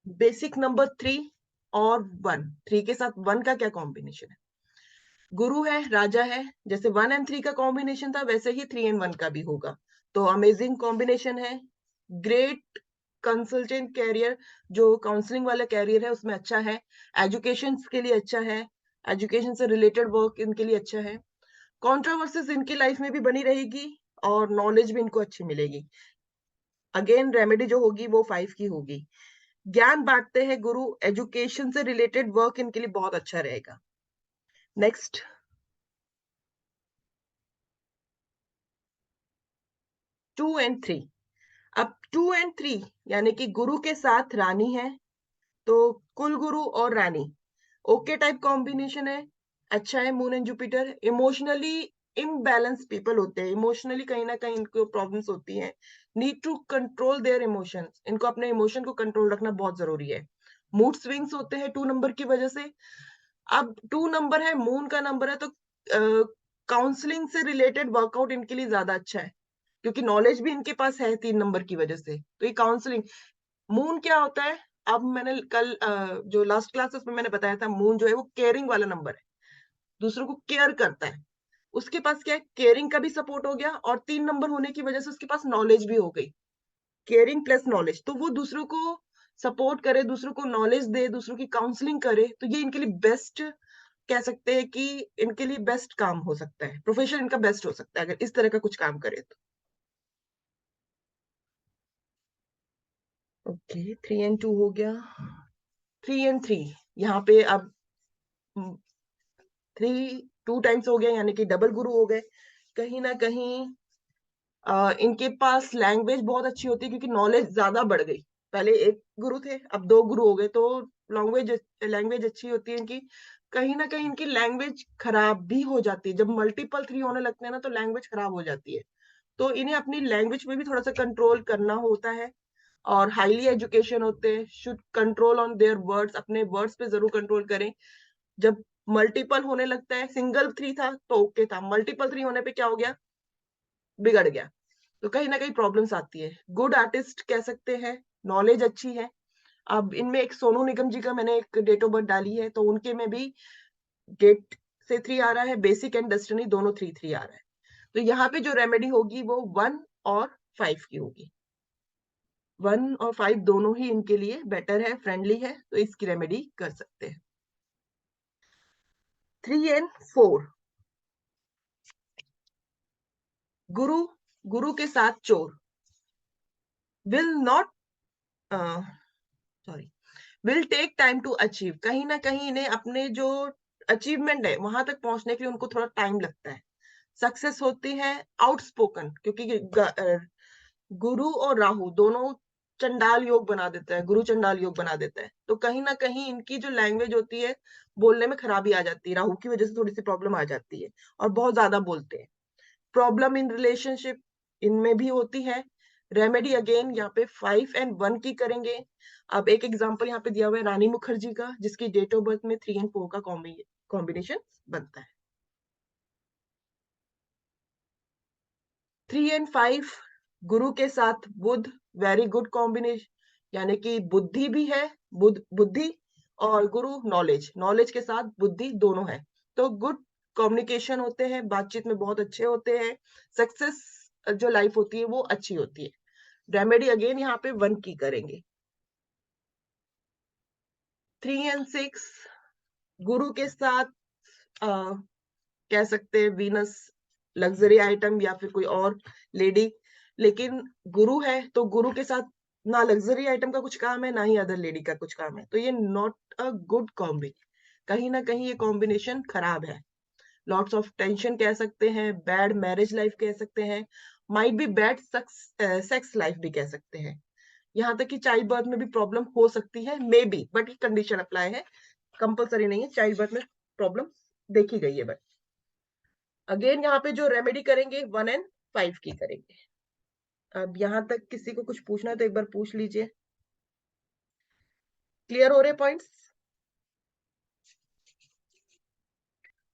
बेसिक नंबर 3 और 1। 3 के साथ 1 का क्या कॉम्बिनेशन है? गुरु है, राजा है, जैसे 1 एंड 3 का कॉम्बिनेशन था वैसे ही 3 एंड 1 का भी होगा। तो अमेजिंग कॉम्बिनेशन है। ग्रेट कंसल्टेंट कैरियर, जो काउंसलिंग वाला कैरियर है उसमें अच्छा है। एजुकेशन के लिए अच्छा है, एजुकेशन से रिलेटेड वर्क इनके लिए अच्छा है। कॉन्ट्रोवर्सीज इनकी लाइफ में भी बनी रहेगी और नॉलेज भी इनको अच्छी मिलेगी। अगेन रेमेडी जो होगी वो 5 की होगी। ज्ञान बांटते हैं गुरु, एजुकेशन से रिलेटेड वर्क इनके लिए बहुत अच्छा रहेगा। Next, 2 and 3। अब 2 एंड 3 यानी कि गुरु के साथ रानी है, तो कुल गुरु और रानी ओके टाइप कॉम्बिनेशन है, अच्छा है। Moon and Jupiter emotionally imbalance people होते हैं, इमोशनली कहीं ना कहीं इनको प्रॉब्लम्स होती हैं। Need to control their emotions, इनको अपने इमोशन को कंट्रोल रखना बहुत जरूरी है। मूड स्विंग्स होते हैं 2 नंबर की वजह से। अब 2 नंबर है, मून का नंबर है, तो काउंसलिंग से रिलेटेड वर्कआउट इनके लिए ज्यादा अच्छा है, क्योंकि नॉलेज भी इनके पास है 3 नंबर की वजह से। तो ये काउंसलिंग, मून क्या होता है, अब मैंने कल जो लास्ट क्लासेस में मैंने बताया था, मून जो है वो केयरिंग वाला नंबर है, दूसरों को केयर करता है। उसके पास क्या है, केयरिंग का भी सपोर्ट हो गया और 3 नंबर होने की वजह से उसके पास नॉलेज भी हो गई। केयरिंग प्लस नॉलेज, तो वो दूसरों को सपोर्ट करे, दूसरों को नॉलेज दे, दूसरों की काउंसलिंग करे, तो ये इनके लिए बेस्ट कह सकते हैं कि इनके लिए बेस्ट काम हो सकता है, प्रोफेशन इनका बेस्ट हो सकता है अगर इस तरह का कुछ काम करे तो। ओके, 3 एंड 2 हो गया। 3 एंड 3 यहाँ पे अब 3 2 टाइम्स हो गया, यानी कि डबल गुरु हो गए। कहीं ना कहीं इनके पास लैंग्वेज बहुत अच्छी होती है, क्योंकि नॉलेज ज्यादा बढ़ गई। पहले एक गुरु थे, अब 2 गुरु हो गए, तो लैंग्वेज अच्छी होती है इनकी। कहीं ना कहीं इनकी लैंग्वेज खराब भी हो जाती है, जब मल्टीपल 3 होने लगते हैं ना, तो लैंग्वेज खराब हो जाती है। तो इन्हें अपनी लैंग्वेज में भी थोड़ा सा कंट्रोल करना होता है। और हाईली एजुकेशन होते हैं, should control on their words, अपने वर्ड्स पे जरूर कंट्रोल करें। जब मल्टीपल होने लगता है, सिंगल 3 था तो ओके था, मल्टीपल 3 होने पे क्या हो गया, बिगड़ गया। तो कहीं ना कहीं प्रॉब्लम्स आती है। गुड आर्टिस्ट कह सकते हैं, नॉलेज अच्छी है। अब इनमें एक सोनू निगम जी का मैंने एक डेट ऑफ बर्थ डाली है, तो उनके में भी डेट से 3 आ रहा है, बेसिक एंड डेस्टिनी दोनों 3 आ रहा है। तो यहाँ पे जो रेमेडी होगी वो 1 और 5 की होगी। 1 और 5 दोनों ही इनके लिए बेटर है, फ्रेंडली है, तो इसकी रेमेडी कर सकते हैं। 3 एंड 4, गुरु, गुरु के साथ चोर, will not sorry will take time to achieve. कहीं ना कहीं इन्हें अपने जो अचीवमेंट है वहां तक पहुंचने के लिए उनको थोड़ा टाइम लगता है। सक्सेस होती है, आउटस्पोकन, क्योंकि गुरु और राहु दोनों चंडाल योग बना देता है, गुरु चंडाल योग बना देता है। तो कहीं ना कहीं इनकी जो लैंग्वेज होती है बोलने में खराबी आ जाती है, राहु की वजह से थोड़ी सी प्रॉब्लम आ जाती है और बहुत ज्यादा बोलते हैं। प्रॉब्लम इन रिलेशनशिप इनमें भी होती है। रेमेडी अगेन यहाँ पे 5 एंड 1 की करेंगे। अब एक एग्जांपल यहाँ पे दिया हुआ है रानी मुखर्जी का, जिसकी डेट ऑफ बर्थ में 3 एंड 4 का कॉम्बिनेशन बनता है। 3 एंड 5 गुरु के साथ बुध, वेरी गुड कॉम्बिनेशन, यानी कि बुद्धि भी है, बुद्धि और गुरु नॉलेज, नॉलेज के साथ बुद्धि दोनों है, तो गुड कम्युनिकेशन होते हैं, बातचीत में बहुत अच्छे होते हैं, सक्सेस जो लाइफ होती है वो अच्छी होती है। रेमेडी अगेन यहाँ पे 1 की करेंगे। 3 एंड 6 गुरु के साथ कह सकते हैं वीनस, लग्जरी आइटम या फिर कोई और लेडी, लेकिन गुरु है तो गुरु के साथ ना लग्जरी आइटम का कुछ काम है ना ही अदर लेडी का कुछ काम है, तो ये नॉट अ गुड कॉम्बी, कहीं ना कहीं ये कॉम्बिनेशन खराब है। लॉट्स ऑफ टेंशन कह सकते हैं, बैड मैरिज लाइफ कह सकते हैं, might be bad sex life भी कह सकते हैं। यहाँ तक कि चाइल्ड बर्थ में भी प्रॉब्लम हो सकती है, मे बी, बट ये कंडीशन अप्लाई है, कंपलसरी नहीं है। चाइल्ड बर्थ में प्रॉब्लम देखी गई है, बट अगेन यहाँ पे जो रेमेडी करेंगे 1 एंड 5 की करेंगे। अब यहाँ तक किसी को कुछ पूछना है तो एक बार पूछ लीजिए। क्लियर हो रहे points?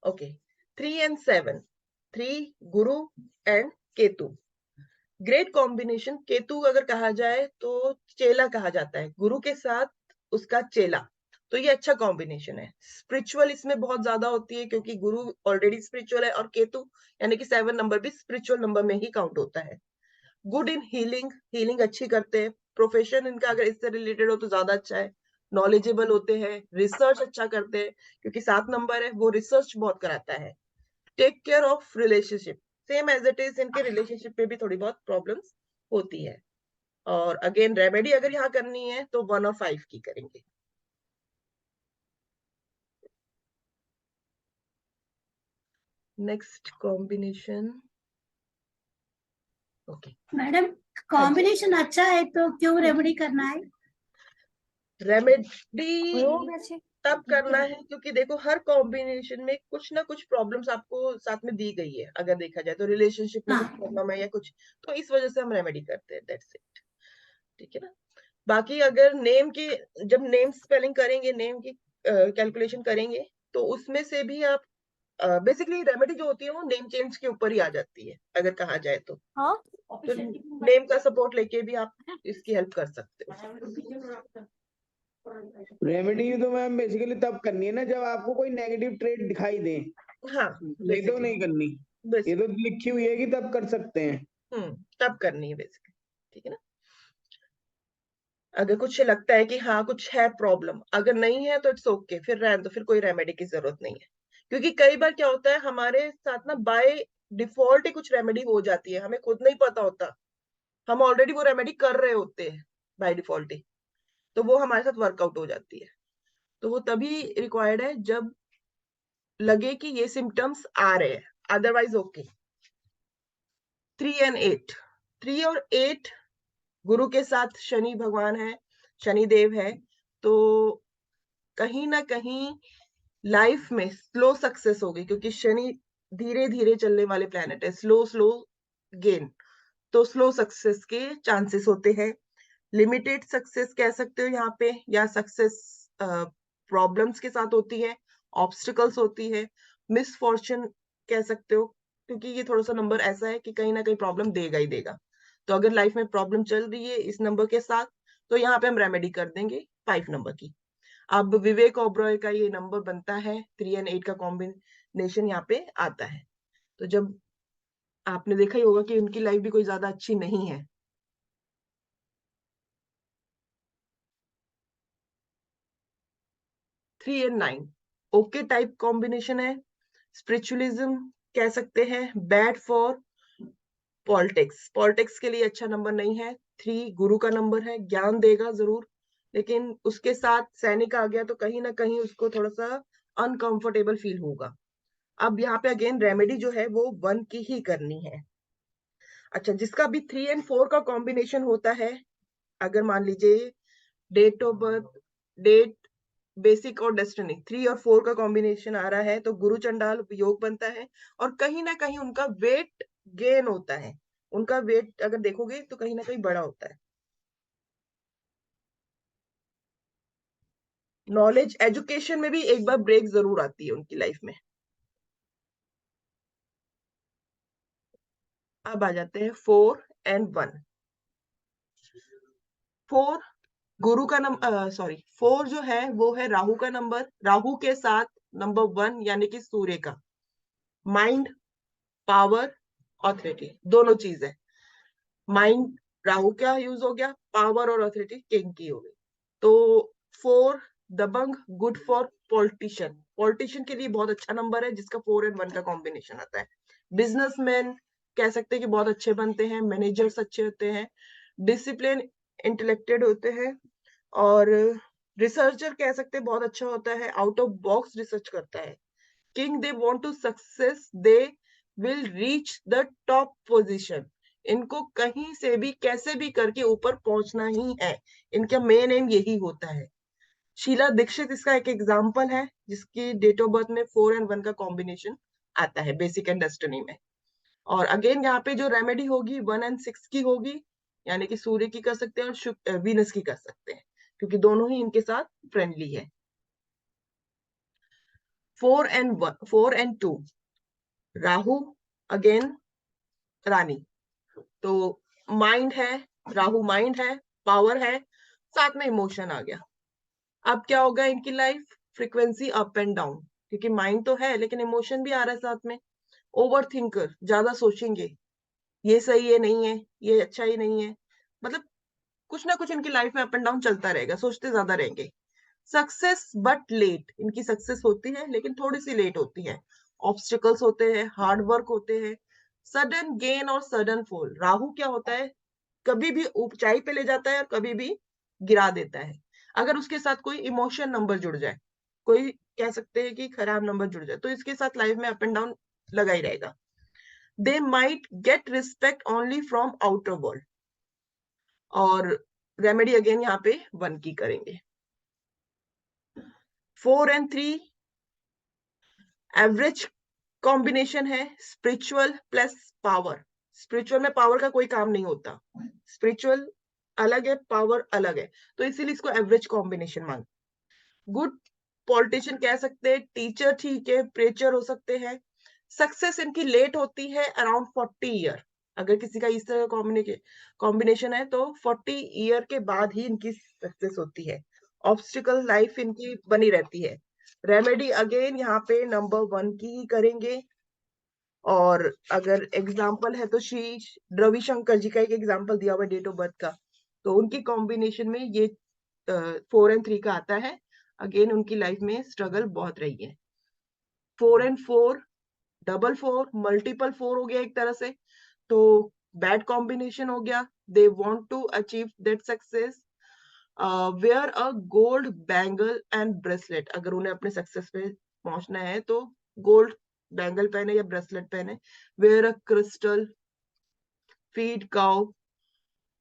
Okay, 3 and 7, 3 Guru and Ketu. Great combination. Ketu अगर कहा जाए तो चेला कहा जाता है, गुरु के साथ उसका चेला, तो ये अच्छा कॉम्बिनेशन है। स्पिरिचुअल इसमें बहुत ज्यादा होती है क्योंकि गुरु ऑलरेडी स्पिरिचुअल है और केतु यानी कि 7 नंबर भी स्पिरिचुअल नंबर में ही काउंट होता है। गुड इन हीलिंग, हीलिंग अच्छी करते हैं। प्रोफेशन इनका अगर इससे रिलेटेड हो तो ज्यादा अच्छा है। नॉलेजेबल होते हैं, रिसर्च अच्छा करते हैं क्योंकि 7 नंबर है, वो रिसर्च बहुत कराता है। Take care of relationship, same as it is इनके रिलेशनशिप में भी थोड़ी बहुत प्रॉब्लम्स होती है। और अगेन रेमेडी अगर यहाँ करनी है तो 1 और 5 की करेंगे। Next combination. Okay madam combination अच्छा है तो क्यों रेमेडी करना है? रेमेडी वैसे तब करना है क्योंकि देखो हर कॉम्बिनेशन में कुछ ना कुछ प्रॉब्लम्स आपको साथ में दी गई है। अगर देखा जाए तो रिलेशनशिप में कुछ हाँ। प्रॉब्लम है या कुछ, तो इस वजह से हम रेमेडी करते हैं, दैट्स इट। ठीक है ना। बाकी अगर नेम की, जब नेम स्पेलिंग करेंगे, नेम की कैलकुलेशन करेंगे तो उसमें से भी आप बेसिकली रेमेडी जो होती है वो नेम चेंज के ऊपर ही आ जाती है अगर कहा जाए तो नेम का सपोर्ट लेके भी आप इसकी हेल्प कर सकते हो। रेमेडी तो मैम बेसिकली तब करनी है ना जब आपको कोई नेगेटिव ट्रेड दिखाई दे, हाँ ये तो नहीं करनी। ये तो लिखी हुई है कि तब कर सकते हैं। तब करनी है बेसिकली। ठीक है ना। अगर कुछ लगता है कि हाँ कुछ है प्रॉब्लम, अगर नहीं है तो इट्स ओके, फिर रहने दो, फिर कोई रेमेडी की जरूरत नहीं है। क्योंकि कई बार क्या होता है हमारे साथ ना बाय डिफॉल्ट ही कुछ रेमेडी हो जाती है, हमें खुद नहीं पता होता, हम ऑलरेडी वो रेमेडी कर रहे होते हैं बाय डिफॉल्ट ही, तो वो हमारे साथ वर्कआउट हो जाती है। तो वो तभी रिक्वायर्ड है जब लगे कि ये सिम्टम्स आ रहे हैं, अदरवाइज ओके। 3 and 8, 3 और 8 गुरु के साथ शनि भगवान है, शनि देव है, तो कहीं ना कहीं लाइफ में स्लो सक्सेस होगी क्योंकि शनि धीरे धीरे चलने वाले प्लेनेट है, स्लो स्लो गेन, तो स्लो सक्सेस के चांसेस होते हैं। लिमिटेड सक्सेस कह सकते हो यहाँ पे, या सक्सेस प्रॉब्लम्स के साथ होती है, ऑब्स्टिकल्स होती है, मिसफॉर्चून कह सकते हो, क्योंकि ये थोड़ा सा नंबर ऐसा है कि कहीं ना कहीं प्रॉब्लम देगा ही देगा। तो अगर लाइफ में प्रॉब्लम चल रही है इस नंबर के साथ तो यहाँ पे हम रेमेडी कर देंगे 5 नंबर की। अब विवेक ओबरॉय का ये नंबर बनता है, 3 and 8 का कॉम्बिनेशन यहाँ पे आता है। तो जब आपने देखा ही होगा कि उनकी लाइफ भी कोई ज्यादा अच्छी नहीं है। Three and 9 okay type combination है। स्पिरिचुअलिज्म कह सकते हैं, बैड फॉर पॉलिटिक्स, पॉलिटिक्स के लिए अच्छा नंबर नहीं है। 3 गुरु का नंबर है, ज्ञान देगा जरूर, लेकिन उसके साथ सैनिक आ गया तो कहीं ना कहीं उसको थोड़ा सा अनकंफर्टेबल फील होगा। अब यहाँ पे अगेन रेमेडी जो है वो 1 की ही करनी है। अच्छा, जिसका भी 3 and 4 का कॉम्बिनेशन होता है, अगर मान लीजिए date of birth, date, basic और डेस्टिनी, 3 और 4 का कॉम्बिनेशन आ रहा है तो गुरु चंडाल योग बनता है और कहीं ना कहीं उनका वेट गेन होता है। उनका वेट अगर देखोगे तो कहीं ना कहीं बड़ा होता है। नॉलेज एजुकेशन में भी एक बार ब्रेक जरूर आती है उनकी लाइफ में। अब आ जाते हैं 4 and 1। 4 गुरु का नंबर, सॉरी 4 जो है वो है राहु का नंबर, राहु के साथ नंबर 1 यानी कि सूर्य का। माइंड, पावर, ऑथोरिटी, दोनों चीज है। माइंड राहु का यूज हो गया, पावर और ऑथोरिटी किंग की हो गई। तो 4 दबंग, गुड फॉर पॉलिटिशियन, पॉलिटिशियन के लिए बहुत अच्छा नंबर है जिसका 4 and 1 का कॉम्बिनेशन आता है। बिजनेसमैन कह सकते हैं कि बहुत अच्छे बनते हैं, मैनेजर्स अच्छे होते हैं, डिसिप्लिन, इंटेलेक्टेड होते हैं, और रिसर्चर कह सकते हैं बहुत अच्छा होता है, आउट ऑफ बॉक्स रिसर्च करता है। King, they want to success, they will reach the top position, इनको कहीं से भी कैसे भी करके ऊपर पहुंचना ही है, इनका मेन एम यही होता है। शीला दीक्षित इसका एक एग्जाम्पल है जिसकी डेट ऑफ बर्थ में 4 and 1 का कॉम्बिनेशन आता है बेसिक एंड डेस्टिनी में। और अगेन यहाँ पे जो रेमेडी होगी 1 and 6 की होगी, यानी कि सूर्य की कर सकते हैं और वीनस की कर सकते हैं क्योंकि दोनों ही इनके साथ फ्रेंडली है। 4 and 2 राहु अगेन रानी। तो माइंड है, राहु माइंड है, पावर है, साथ में इमोशन आ गया। अब क्या होगा इनकी life, frequency up and down, क्योंकि माइंड तो है लेकिन इमोशन भी आ रहा है साथ में। ओवर थिंकर, ज्यादा सोचेंगे, ये सही है नहीं है, ये अच्छा ही नहीं है, मतलब कुछ ना कुछ इनकी लाइफ में अप एंड डाउन चलता रहेगा, सोचते ज्यादा रहेंगे। सक्सेस बट लेट, इनकी सक्सेस होती है लेकिन थोड़ी सी लेट होती है। ऑब्स्टिकल्स होते हैं, हार्ड वर्क होते हैं, सडन गेन और सडन फॉल। राहु क्या होता है, कभी भी ऊंचाई पे ले जाता है और कभी भी गिरा देता है, अगर उसके साथ कोई इमोशन नंबर जुड़ जाए, कोई कह सकते हैं कि खराब नंबर जुड़ जाए, तो इसके साथ लाइफ में अप एंड डाउन लगा ही रहेगा। They might get respect only from outer world. और रेमेडी अगेन यहाँ पे 1 की करेंगे। 4 and 3 एवरेज कॉम्बिनेशन है, स्पिरिचुअल प्लस पावर। स्पिरिचुअल में पावर का कोई काम नहीं होता, स्पिरिचुअल अलग है, पावर अलग है, तो इसीलिए इसको एवरेज कॉम्बिनेशन मान। गुड पॉलिटिशियन कह सकते हैं, टीचर ठीक है, प्रेचर हो सकते हैं। सक्सेस इनकी लेट होती है अराउंड 40 ईयर। अगर किसी का इस तरह कॉम्बिनेशन है तो 40 ईयर के बाद ही इनकी सक्सेस होती है। ऑब्स्टिकल लाइफ इनकी बनी रहती है। रेमेडी अगेन यहाँ पे नंबर 1 की ही करेंगे। और अगर एग्जाम्पल है तो श्री रविशंकर जी का एक एग्जाम्पल दिया हुआ डेट ऑफ बर्थ का, तो उनकी कॉम्बिनेशन में ये 4 and 3 का आता है। अगेन उनकी लाइफ में स्ट्रगल बहुत रही है। 4 and 4 डबल 4 मल्टीपल 4 हो गया एक तरह से, तो बैड कॉम्बिनेशन हो गया। They want to achieve that success, wear a gold bangle and bracelet. अगर उन्हें अपने सक्सेस पे पहुंचना है तो गोल्ड बैंगल पहने या ब्रेसलेट पहने। Wear a crystal, feed cow,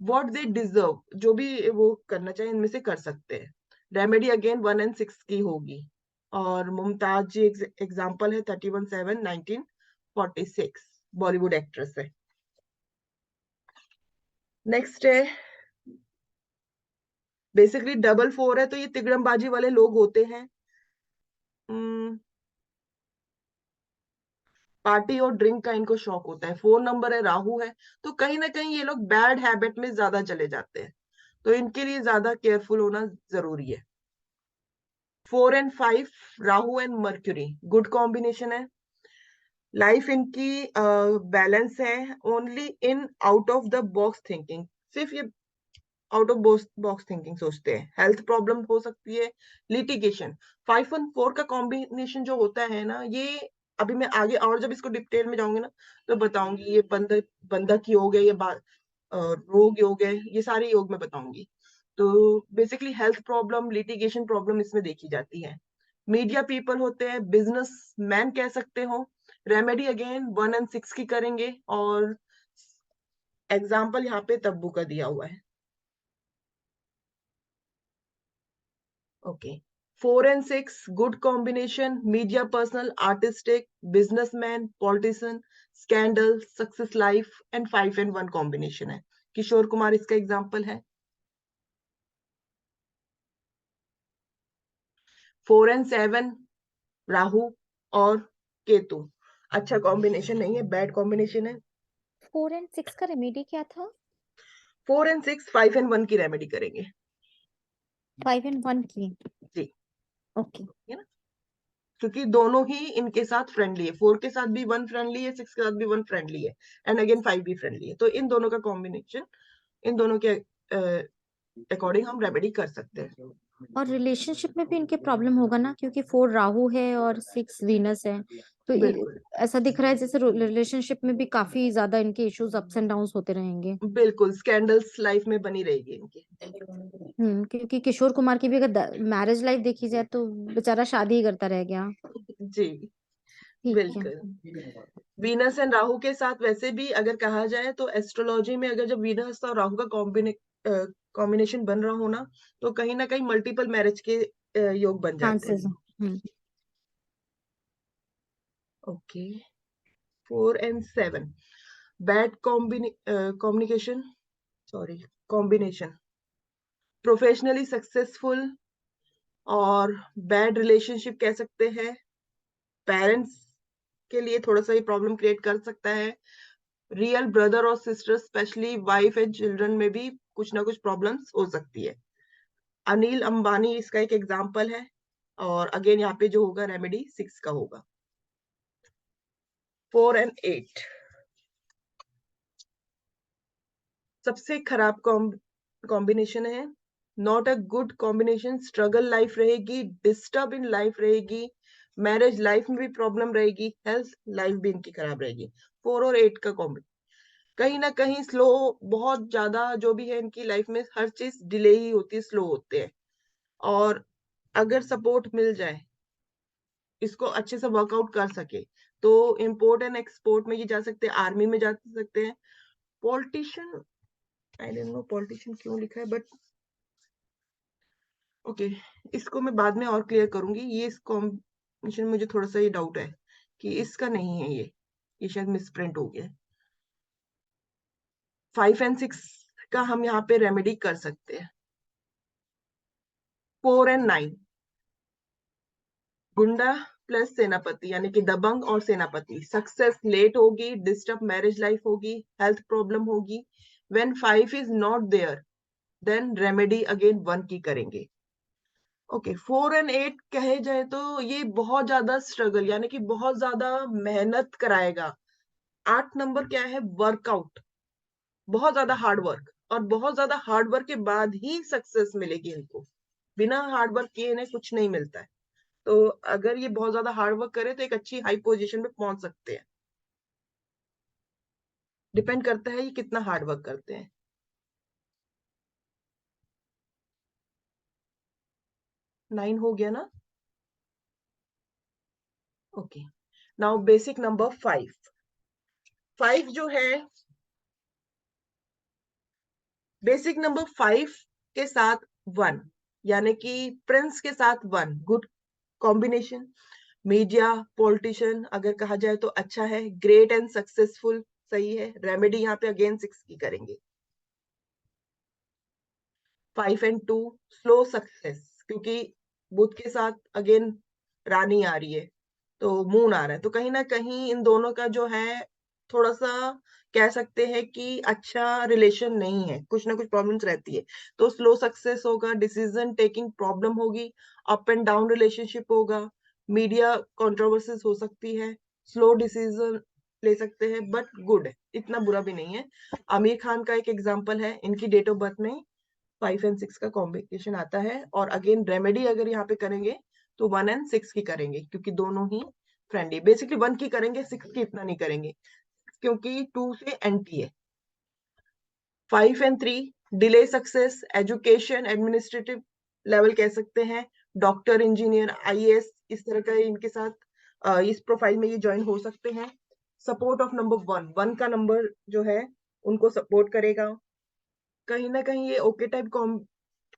what they deserve, जो भी वो करना चाहे इनमें से कर सकते हैं। रेमेडी अगेन 1 and 6 की होगी। और मुमताज जी एग्जाम्पल है 31/7 1946, बॉलीवुड एक्ट्रेस है। नेक्स्ट है बेसिकली डबल 4 है, तो ये तिगड़मबाजी वाले लोग होते हैं। पार्टी और ड्रिंक का इनको शौक होता है। 4 नंबर है, राहु है, तो कहीं ना कहीं ये लोग बैड हैबिट में ज्यादा चले जाते हैं, तो इनके लिए ज्यादा केयरफुल होना जरूरी है। 4 and 5 Rahu and mercury, good combination है। लाइफ इनकी बैलेंस है, only in out of the box thinking, सिर्फ ये आउट ऑफ बॉक्स थिंकिंग सोचते हैं। हेल्थ प्रॉब्लम हो सकती है, लिटिगेशन। 5 and 4 का कॉम्बिनेशन जो होता है ना, ये अभी मैं आगे और जब इसको डिटेल में जाऊंगी ना तो बताऊंगी। ये बंधक योग है, ये रोग योग है, ये सारे योग में बताऊंगी। तो basically health problem, litigation problem इसमें देखी जाती है। मीडिया पीपल होते हैं, बिजनेस मैन कह सकते हो। रेमेडी अगेन 1 and 6 की करेंगे। और एग्जाम्पल यहाँ पे तब्बू का दिया हुआ है। Okay, 4 and 6 good combination, media personal, artistic, businessman, politician, scandal, success life. And 5 and 1 combination है। किशोर कुमार इसका एग्जाम्पल है। 4 and 7 राहु और केतु, अच्छा कॉम्बिनेशन नहीं है, बैड कॉम्बिनेशन है। 4 and 6 का रेमेडी क्या था? 4 and 6 5 and 1 की रेमेडी करेंगे 5 and 1 की। जी, ओके। है ना, क्योंकि दोनों ही इनके साथ फ्रेंडली है। 4 के साथ भी 1 फ्रेंडली है, 6 के साथ भी 1 फ्रेंडली है, एंड अगेन 5 भी फ्रेंडली है, तो इन दोनों का कॉम्बिनेशन, इन दोनों के अकॉर्डिंग हम रेमेडी कर सकते हैं। और रिलेशनशिप में भी इनके प्रॉब्लम होगा ना, क्योंकि 4 राहु है और 6 वीनस है, तो बिल्कुल ऐसा दिख रहा है जैसे रिलेशनशिप में भी काफी ज्यादा इनके इश्यूज अप्स एंड डाउन्स होते रहेंगे। बिल्कुल, स्कैंडल्स लाइफ में बनी रहेगी इनकी। क्योंकि किशोर कुमार की भी अगर मैरिज लाइफ देखी जाए तो बेचारा शादी ही करता रह गया। जी ठीक है। बिल्कुल। वीनस एंड राहु के साथ वैसे भी अगर कहा जाए तो एस्ट्रोलॉजी में अगर जब वीनस और राहु का कॉम्बिनेशन बन रहा हो ना, तो कहीं ना कहीं मल्टीपल मैरिज के योग बन जाते चांसेस। हैं। Okay, 4 and 7 bad combination, sorry combination, professionally successful और बैड रिलेशनशिप कह सकते हैं। पेरेंट्स के लिए थोड़ा सा ये प्रॉब्लम क्रिएट कर सकता है। रियल ब्रदर और sister specially wife and children में भी कुछ ना कुछ प्रॉब्लम्स हो सकती है। अनिल अंबानी इसका एक एग्जाम्पल है। और अगेन यहाँ पे जो होगा रेमेडी 6 का होगा। 4 and 8 सबसे खराब कॉम्बिनेशन है। Not a good combination. Struggle life रहेगी, डिस्टर्ब इन लाइफ रहेगी, मैरिज लाइफ में भी प्रॉब्लम रहेगी, हेल्थ लाइफ भी इनकी खराब रहेगी। 4 और 8 का कॉम्बिनेशन कहीं ना कहीं स्लो, बहुत ज्यादा जो भी है इनकी लाइफ में हर चीज डिले ही होती है, स्लो होते हैं। और अगर सपोर्ट मिल जाए, इसको अच्छे से वर्कआउट कर सके, तो इम्पोर्ट एंड एक्सपोर्ट में ये जा सकते हैं, आर्मी में जा सकते हैं। Politician, I don't know politician क्यों लिखा है, बट ओके, इसको मैं बाद में और क्लियर करूंगी। ये इस कॉम्बिनेशन मुझे थोड़ा सा ये डाउट है कि इसका नहीं है, ये शायद मिसप्रिंट हो गया। 5 and 6 का हम यहाँ पे रेमेडी कर सकते हैं। 4 and 9 गुंडा प्लस सेनापति, यानी कि दबंग और सेनापति। सक्सेस लेट होगी, डिस्टर्ब मैरिज लाइफ होगी, हेल्थ प्रॉब्लम होगी। When 5 is not there, then remedy again 1 की करेंगे। ओके, 4 and 8 कहे जाए तो ये बहुत ज्यादा स्ट्रगल, यानी कि बहुत ज्यादा मेहनत कराएगा। 8 नंबर क्या है? वर्कआउट, बहुत ज्यादा हार्ड वर्क, और बहुत ज्यादा हार्ड वर्क के बाद ही सक्सेस मिलेगी इनको। बिना हार्ड वर्क किए इन्हें कुछ नहीं मिलता है। तो अगर ये बहुत ज्यादा हार्ड वर्क करे तो एक अच्छी हाई पोजीशन पे पहुंच सकते हैं। डिपेंड करता है ये कितना हार्ड वर्क करते हैं। नाइन हो गया ना? Okay, now basic number 5। 5 जो है, बेसिक नंबर 5 के साथ 1, यानी कि प्रिंस के साथ 1 गुड कॉम्बिनेशन। मीडिया पॉलिटिशियन अगर कहा जाए तो अच्छा है। ग्रेट एंड सक्सेसफुल सही है। रेमेडी यहाँ पे अगेन 6 की करेंगे। 5 and 2 स्लो सक्सेस, क्योंकि बुध के साथ अगेन रानी आ रही है, तो मून आ रहा है, तो कहीं ना कहीं इन दोनों का जो है थोड़ा सा कह सकते हैं कि अच्छा रिलेशन नहीं है, कुछ ना कुछ प्रॉब्लम्स रहती है। तो स्लो सक्सेस होगा, डिसीजन टेकिंग प्रॉब्लम होगी, अप एंड डाउन रिलेशनशिप होगा, मीडिया कंट्रोवर्सीज हो सकती है, स्लो डिसीजन ले सकते हैं, बट गुड है, इतना बुरा भी नहीं है। आमिर खान का एक एग्जाम्पल है, इनकी डेट ऑफ बर्थ में 5 and 6 का कॉम्बिनेशन आता है। और अगेन रेमेडी अगर यहाँ पे करेंगे तो 1 and 6 की करेंगे, क्योंकि दोनों ही फ्रेंडली। बेसिकली 1 की करेंगे, 6 की इतना नहीं करेंगे क्योंकि 2 से एंटी है। 5 and 3 delay success, education administrative level कह सकते हैं, डॉक्टर इंजीनियर आईएएस इस तरह का इनके साथ इस प्रोफाइल में ये ज्वाइन हो सकते हैं। सपोर्ट ऑफ नंबर 1 का नंबर जो है उनको सपोर्ट करेगा। कहीं ना कहीं ये ओके टाइप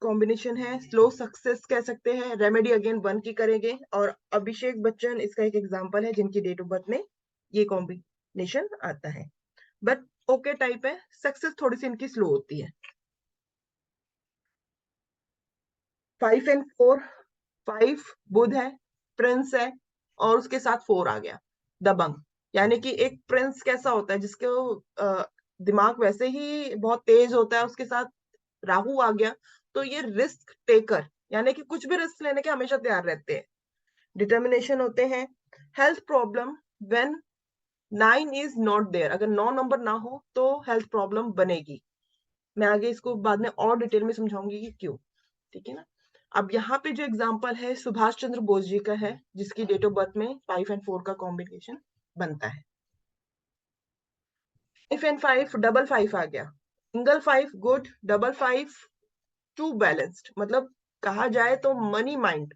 कॉम्बिनेशन है। स्लो सक्सेस कह सकते हैं। रेमेडी अगेन 1 की करेंगे। और अभिषेक बच्चन इसका एक एग्जांपल है, जिनकी डेट ऑफ बर्थ में ये कॉम्बिनेशन आता है, बट ओके टाइप है। सक्सेस थोड़ी सी इनकी स्लो होती है। 5 and 4, 5 बुध है, प्रिंस है, और उसके साथ 4 आ गया, दबंग। यानी कि एक प्रिंस कैसा होता है, जिसके दिमाग वैसे ही बहुत तेज होता है, उसके साथ राहु आ गया, तो ये रिस्क टेकर, यानी कि कुछ भी रिस्क लेने के हमेशा तैयार रहते हैं, डिटर्मिनेशन होते हैं। Health problem when 9 is not there, अगर 9 नंबर ना हो तो हेल्थ प्रॉब्लम बनेगी। मैं आगे इसको बाद में और डिटेल में समझाऊंगी कि क्यों, ठीक है ना। अब यहाँ पे जो एग्जांपल है सुभाष चंद्र बोस जी का है, जिसकी डेट ऑफ बर्थ में 5 and 4 का कॉम्बिनेशन बनता है। 5 and 5 डबल 5 आ गया, single 5 good, double 5 too balanced, मतलब कहा जाए तो मनी माइंड।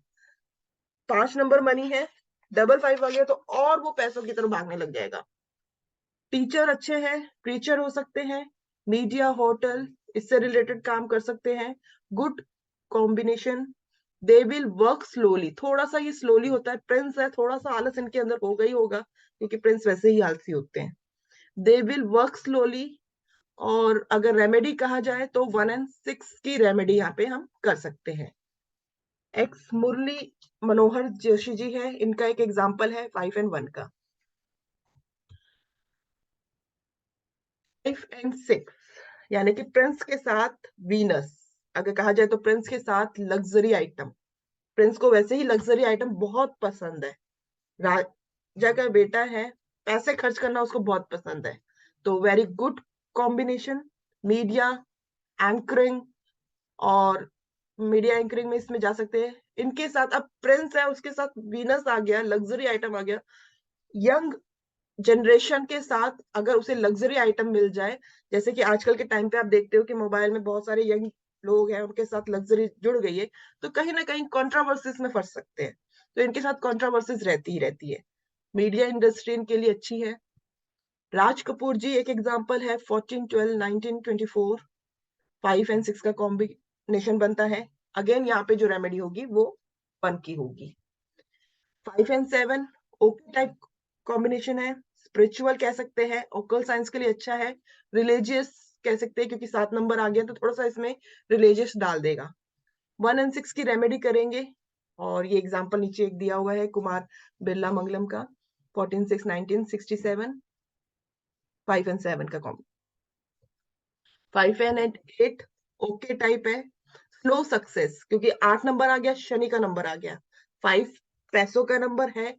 5 नंबर मनी है, डबल 5 आ गया तो और वो पैसों की तरफ भागने लग जाएगा। टीचर अच्छे हैं, प्रीचर हो सकते हैं, मीडिया होटल इससे रिलेटेड काम कर सकते हैं, good combination. They will work slowly, थोड़ा सा ये स्लोली होता है, प्रिंस है, थोड़ा सा आलस इनके अंदर होगा ही होगा, क्योंकि प्रिंस वैसे ही आलसी होते हैं। They will work slowly. और अगर रेमेडी कहा जाए तो 1 and 6 की रेमेडी यहाँ पे हम कर सकते हैं। एक्स मुरली मनोहर जोशी जी है, इनका एक एग्जाम्पल है 5 and 1 का। 5 and 6 यानी कि प्रिंस के साथ वीनस, अगर कहा जाए तो प्रिंस के साथ लग्जरी आइटम। प्रिंस को वैसे ही लग्जरी आइटम बहुत पसंद है, राजा का बेटा है, पैसे खर्च करना उसको बहुत पसंद है, तो very good combination. Media anchoring, और मीडिया एंकरिंग में इसमें जा सकते हैं इनके साथ। अब प्रिंस है, उसके साथ वीनस आ गया, लग्जरी आइटम आ गया। यंग जनरेशन के साथ अगर उसे लग्जरी आइटम मिल जाए, जैसे कि आजकल के टाइम पे आप देखते हो कि मोबाइल में बहुत सारे यंग लोग हैं, उनके साथ लग्जरी जुड़ गई है, तो कहीं ना कहीं कंट्रोवर्सीज में फंस सकते हैं, तो इनके साथ कंट्रोवर्सीज रहती ही रहती है। मीडिया इंडस्ट्री इनके लिए अच्छी है। राज कपूर जी एक एग्जांपल है, 14, 12, 19, 24, 5 एंड 6 का कॉम्बिनेशन बनता है। अगेन यहाँ पे जो रेमेडी होगी वो 1 की होगी। 5 एंड 7 ओके टाइप कॉम्बिनेशन है, स्पिरिचुअल कह सकते हैं, ओकल साइंस के लिए अच्छा है, रिलीजियस कह सकते हैं क्योंकि 7 नंबर आ गया तो थोड़ा सा इसमें रिलीजियस डाल देगा। 1 एंड 6 की रेमेडी करेंगे, और ये एग्जांपल नीचे एक दिया हुआ है कुमार बिरला मंगलम का, 14, 6, 19, 67, 5 एंड 7 का कॉम्बो। 5 एंड 8 ओके टाइप है, स्लो सक्सेस क्योंकि 8 नंबर आ गया, शनि का नंबर आ गया। 5 पैसों का नंबर है,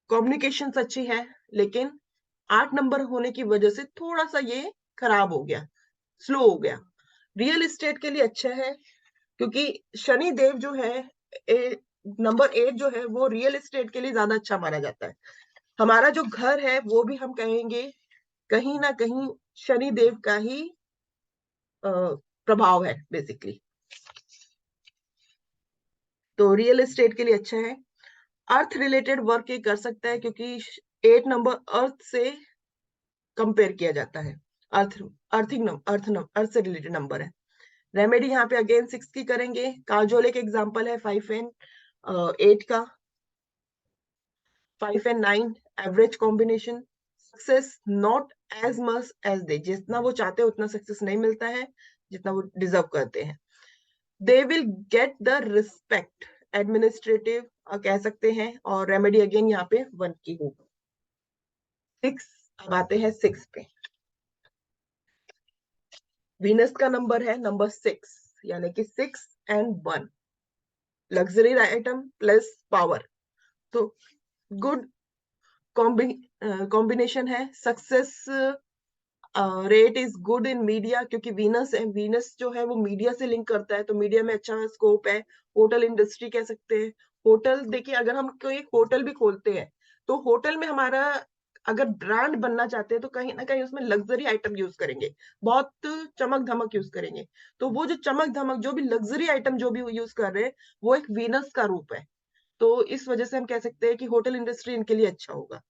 कम्युनिकेशन अच्छी है, लेकिन 8 नंबर होने की वजह से थोड़ा सा ये खराब हो गया, स्लो हो गया। रियल एस्टेट के लिए अच्छा है क्योंकि शनि देव जो है, नंबर 8 जो है वो रियल एस्टेट के लिए ज्यादा अच्छा माना जाता है। हमारा जो घर है वो भी हम कहेंगे कहीं ना कहीं शनि देव का ही प्रभाव है बेसिकली, तो रियल एस्टेट के लिए अच्छा है। अर्थ रिलेटेड वर्क ये कर सकता है क्योंकि 8 नंबर अर्थ से कंपेयर किया जाता है, अर्थ से रिलेटेड नंबर है। रेमेडी यहाँ पे अगेन 6 की करेंगे। काजोल एक एग्जांपल है 5 एंड 8 का। 5 and 9 average combination, success not as much as they, जितना वो चाहते हैं उतना सक्सेस नहीं मिलता है जितना वो डिजर्व करते हैं। They will get the respect, administrative कह सकते हैं, और रेमेडी अगेन यहाँ पे 1 की होगी। 6, अब आते हैं 6 पे। वीनस का नंबर है नंबर 6, यानी कि 6 and 1, luxury item plus power, तो गुड कॉम्बिनेशन है। Success rate is good in media क्योंकि वीनस है, वीनस जो है वो मीडिया से लिंक करता है, तो मीडिया में अच्छा स्कोप है। होटल इंडस्ट्री कह सकते हैं। होटल देखिए, अगर हम कोई होटल भी खोलते हैं तो होटल में हमारा अगर ब्रांड बनना चाहते हैं तो कहीं ना कहीं उसमें लग्जरी आइटम यूज करेंगे, बहुत चमक धमक यूज करेंगे, तो वो जो चमक धमक जो भी लग्जरी आइटम जो भी यूज कर रहे हैं वो एक वीनस का रूप है, तो इस वजह से हम कह सकते हैं कि होटल इंडस्ट्री इनके लिए अच्छा होगा।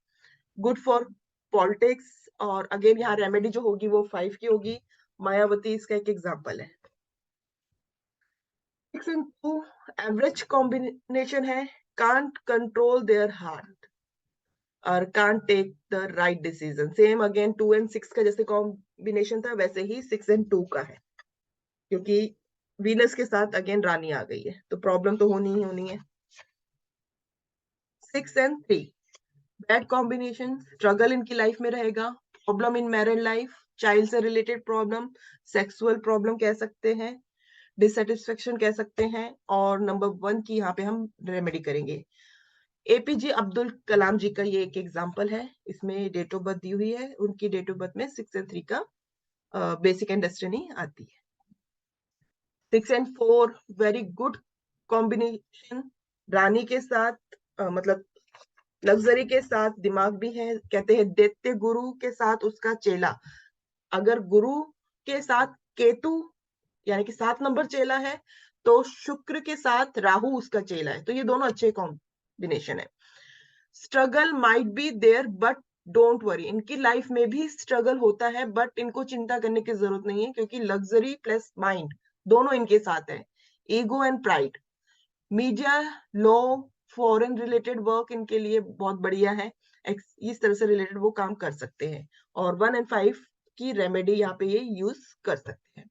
गुड फॉर पॉलिटिक्स, और अगेन यहाँ रेमेडी जो होगी वो 5 की होगी। मायावती इसका एक एग्जांपल है। 6 and 2 एवरेज कॉम्बिनेशन है, कांट कंट्रोल देयर हार्ट और can't take the right decision. Same again 2 and 6 का जैसे कॉम्बिनेशन था वैसे ही 6 and 2 का है, क्योंकि वीनस के साथ अगेन रानी आ गई है तो प्रॉब्लम तो होनी ही होनी है। 6 and 3 बैड कॉम्बिनेशन, स्ट्रगल इनकी लाइफ में रहेगा, problem in married life, child से रिलेटेड प्रॉब्लम, सेक्सुअल प्रॉब्लम कह सकते हैं, डिससेटिस्फेक्शन कह सकते हैं, और नंबर 1 की यहाँ पे हम रेमेडी करेंगे। एपीजे अब्दुल कलाम जी का ये एक एग्जांपल है, इसमें डेट ऑफ बर्थ दी हुई है, उनकी डेट ऑफ बर्थ में 6 and 3 का बेसिक एंड डेस्टिनी आती है। 6 and 4 वेरी गुड कॉम्बिनेशन, रानी के साथ मतलब लग्जरी के साथ दिमाग भी है, कहते हैं दैत्य गुरु के साथ उसका चेला। अगर गुरु के साथ केतु यानी कि 7 नंबर चेला है तो शुक्र के साथ राहु उसका चेला है, तो ये दोनों अच्छे कॉम्बिनेशन है। Struggle might be there but don't worry, इनकी लाइफ में भी स्ट्रगल होता है बट इनको चिंता करने की जरूरत नहीं है क्योंकि लग्जरी प्लस माइंड दोनों इनके साथ है। Ego and pride, media, law, foreign related work इनके लिए बहुत बढ़िया है, इस तरह से रिलेटेड वो काम कर सकते हैं, और 1 and 5 की रेमेडी यहाँ पे ये यूज कर सकते हैं।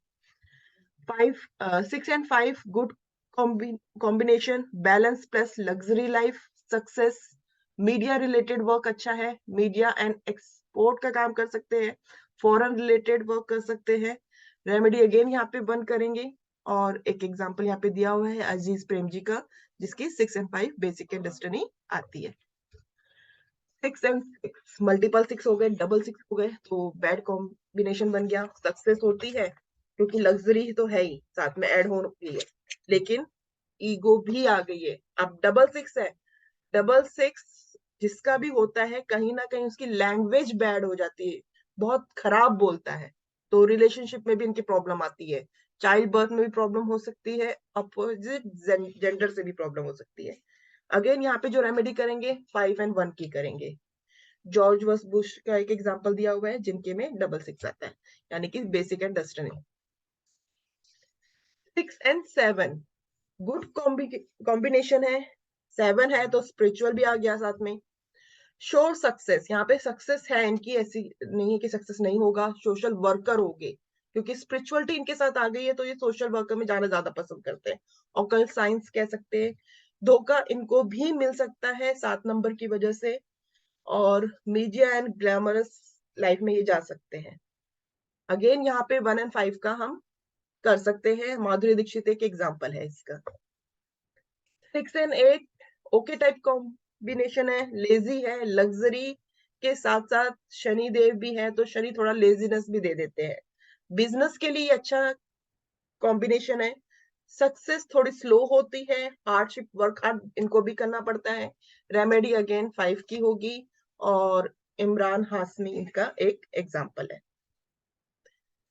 6 and 5 good combination, balance plus luxury life, success, media related work अच्छा है, मीडिया एंड एक्सपोर्ट का काम कर सकते हैं, फॉरेन रिलेटेड वर्क कर सकते हैं। रेमेडी अगेन यहाँ पे बंद करेंगे, और एक एग्जांपल यहाँ पे दिया हुआ है अजीज प्रेम जी का, जिसकी 6 और 5 बेसिक एंड डेस्टिनी आती है। 6 और 6 मल्टीपल 6 हो गए, डबल 6 हो गए, तो बैड कॉम्बिनेशन बन गया। सक्सेस होती है क्योंकि लग्जरी तो है ही, साथ में ऐड हो रही है, लेकिन ईगो भी आ गई है। अब डबल 6 है, डबल 6 जिसका भी होता है कहीं ना कहीं उसकी लैंग्वेज बैड हो जाती है, बहुत खराब बोलता है, तो रिलेशनशिप में भी इनकी प्रॉब्लम आती है। चाइल्ड बर्थ में भी प्रॉब्लम हो सकती है, अपोजिट जेंडर से भी प्रॉब्लम हो सकती है। अगेन यहाँ पे जो रेमेडी करेंगे 5 और 1 की करेंगे। जॉर्ज वॉस बुश का एक एग्जांपल दिया हुआ है जिनके में डबल 6 आता है, यानी कि बेसिक एंड डेस्टिनी। 6 और 7 गुड कॉम्बिनेशन है। 7 है तो स्पिरिचुअल भी आ गया साथ में। श्योर सक्सेस, यहाँ पे सक्सेस है इनकी, ऐसी नहीं है कि सक्सेस नहीं होगा। सोशल वर्कर होंगे क्योंकि स्पिरिचुअलिटी इनके साथ आ गई है, तो ये सोशल वर्कर में जाना ज्यादा पसंद करते हैं। ऑकल्ट साइंस कह सकते हैं। धोखा इनको भी मिल सकता है 7 नंबर की वजह से, और मीडिया एंड ग्लैमरस लाइफ में ये जा सकते हैं। अगेन यहाँ पे 1 और 5 का हम कर सकते हैं, माधुरी दीक्षित एक एग्जाम्पल है इसका। 6 और 8 ओके टाइप कॉम्बिनेशन है, लेजी है, लग्जरी के साथ साथ शनि देव भी है, तो शनि थोड़ा लेजीनेस भी दे देते हैं। बिजनेस के लिए अच्छा कॉम्बिनेशन है। सक्सेस थोड़ी स्लो होती है, हार्डशिप वर्क हार्ड इनको भी करना पड़ता है। रेमेडी अगेन 5 की होगी, और इमरान हाशमी इनका एक एग्जाम्पल है।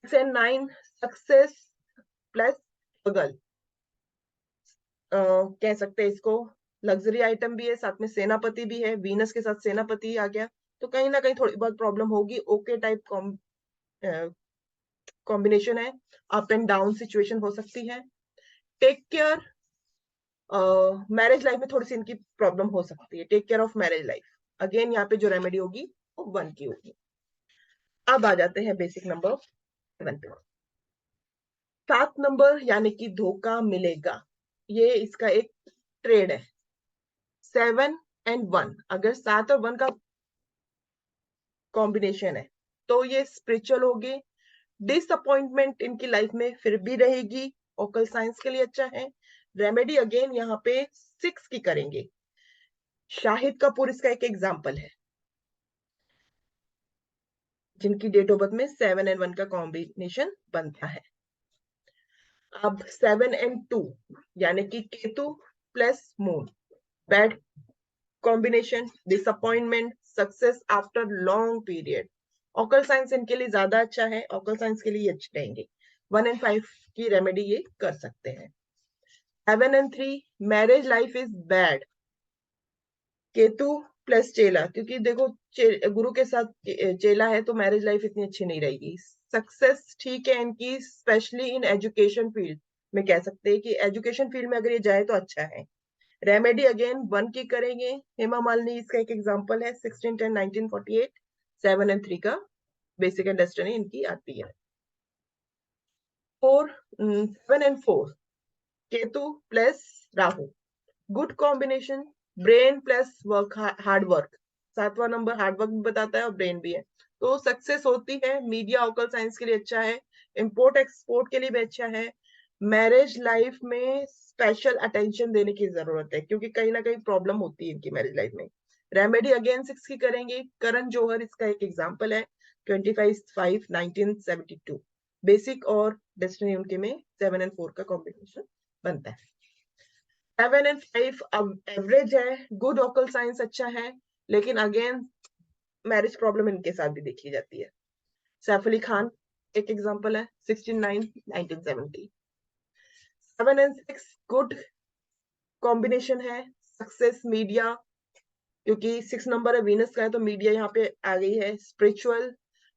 6 और 9 सक्सेस प्लस स्ट्रगल कह सकते हैं इसको। लग्जरी आइटम भी है, साथ में सेनापति भी है, वीनस के साथ सेनापति आ गया, तो कहीं ना कहीं थोड़ी बहुत प्रॉब्लम होगी। ओके टाइप कॉम्बिनेशन है, अप एंड डाउन सिचुएशन हो सकती है। टेक केयर, मैरिज लाइफ में थोड़ी सी इनकी प्रॉब्लम हो सकती है। Take care of marriage life, again यहाँ पे जो रेमेडी होगी वो 1 की होगी। अब आ जाते हैं बेसिक नंबर 7 पे। 7 नंबर यानी कि धोखा मिलेगा, ये इसका एक ट्रेड है। 7 और 1, अगर 7 और 1 का कॉम्बिनेशन है तो ये स्पिरिचुअल होगी। डिसअपॉइंटमेंट इनकी लाइफ में फिर भी रहेगी, ओकल साइंस के लिए अच्छा है। रेमेडी अगेन यहाँ पे 6 की करेंगे। शाहिद कपूर इसका एक एग्जाम्पल है, जिनकी डेट ऑफ बर्थ में 7 और 1 का कॉम्बिनेशन बनता है। अब 7 और 2 यानी कि Ketu plus moon, bad combination, disappointment, success after long period. Occult science इनके लिए ज्यादा अच्छा है, ऑकल साइंस के लिए अच्छे रहेंगे। 1 और 5 की रेमेडी ये कर सकते हैं। 7 और 3 marriage life is bad, Ketu plus चेला, क्योंकि देखो गुरु के साथ चेला है तो मैरिज लाइफ इतनी अच्छी नहीं रहेगी। सक्सेस ठीक है इनकी, स्पेशली इन एजुकेशन फील्ड में कह सकते हैं कि एजुकेशन फील्ड में अगर ये जाए तो अच्छा है। रेमेडी अगेन 1 की करेंगे। हेमा मालिनी इसका एक एग्जांपल है, 16/10/1948। 7 और 3 का बेसिक एंड डेस्टिनी इनकी आती है। 7 और 4 Ketu plus Rahu, good combination. Brain plus work, hard work, 7वां नंबर हार्ड वर्क भी बताता है और ब्रेन भी है, तो सक्सेस होती है। मीडिया ऑकल साइंस के लिए अच्छा है, इंपोर्ट एक्सपोर्ट के लिए भी अच्छा है। मैरिज लाइफ में स्पेशल अटेंशन देने की जरूरत है, क्योंकि कहीं ना कहीं प्रॉब्लम होती है इनकी मैरिज लाइफ में। रेमेडी अगेन 6 की करेंगे। करण जौहर इसका एक एग्जांपल है, 25/5/1972। बेसिक और डेस्टिनी उनके में 7 और 4 का कॉम्बिनेशन बनता है। 7 और 5 अब एवरेज है, गुड ऑकल साइंस अच्छा है, लेकिन अगेन मैरिज प्रॉब्लम इनके साथ भी देखी जाती है। सैफ अली खान एक एग्जांपल है, 16/9/1970। 7 और 6 गुड कॉम्बिनेशन है, सक्सेस मीडिया, क्योंकि 6 नंबर है वीनस का है तो मीडिया यहाँ पे आ गई है। स्पिरिचुअल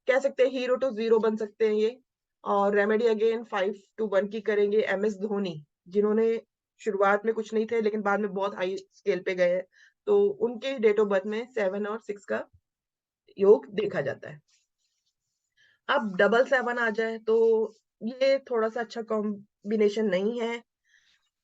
कह सकते हैं, हीरो टू जीरो बन सकते हैं ये। और रेमेडी अगेन 5 और 1 की करेंगे। MS धोनी, जिन्होंने शुरुआत में कुछ नहीं थे लेकिन बाद में बहुत हाई स्केल पे गए, तो उनके डेट ऑफ बर्थ में 7 और 6 का योग देखा जाता है। अब 777 आ जाए तो ये थोड़ा सा अच्छा कॉम्बिनेशन नहीं है।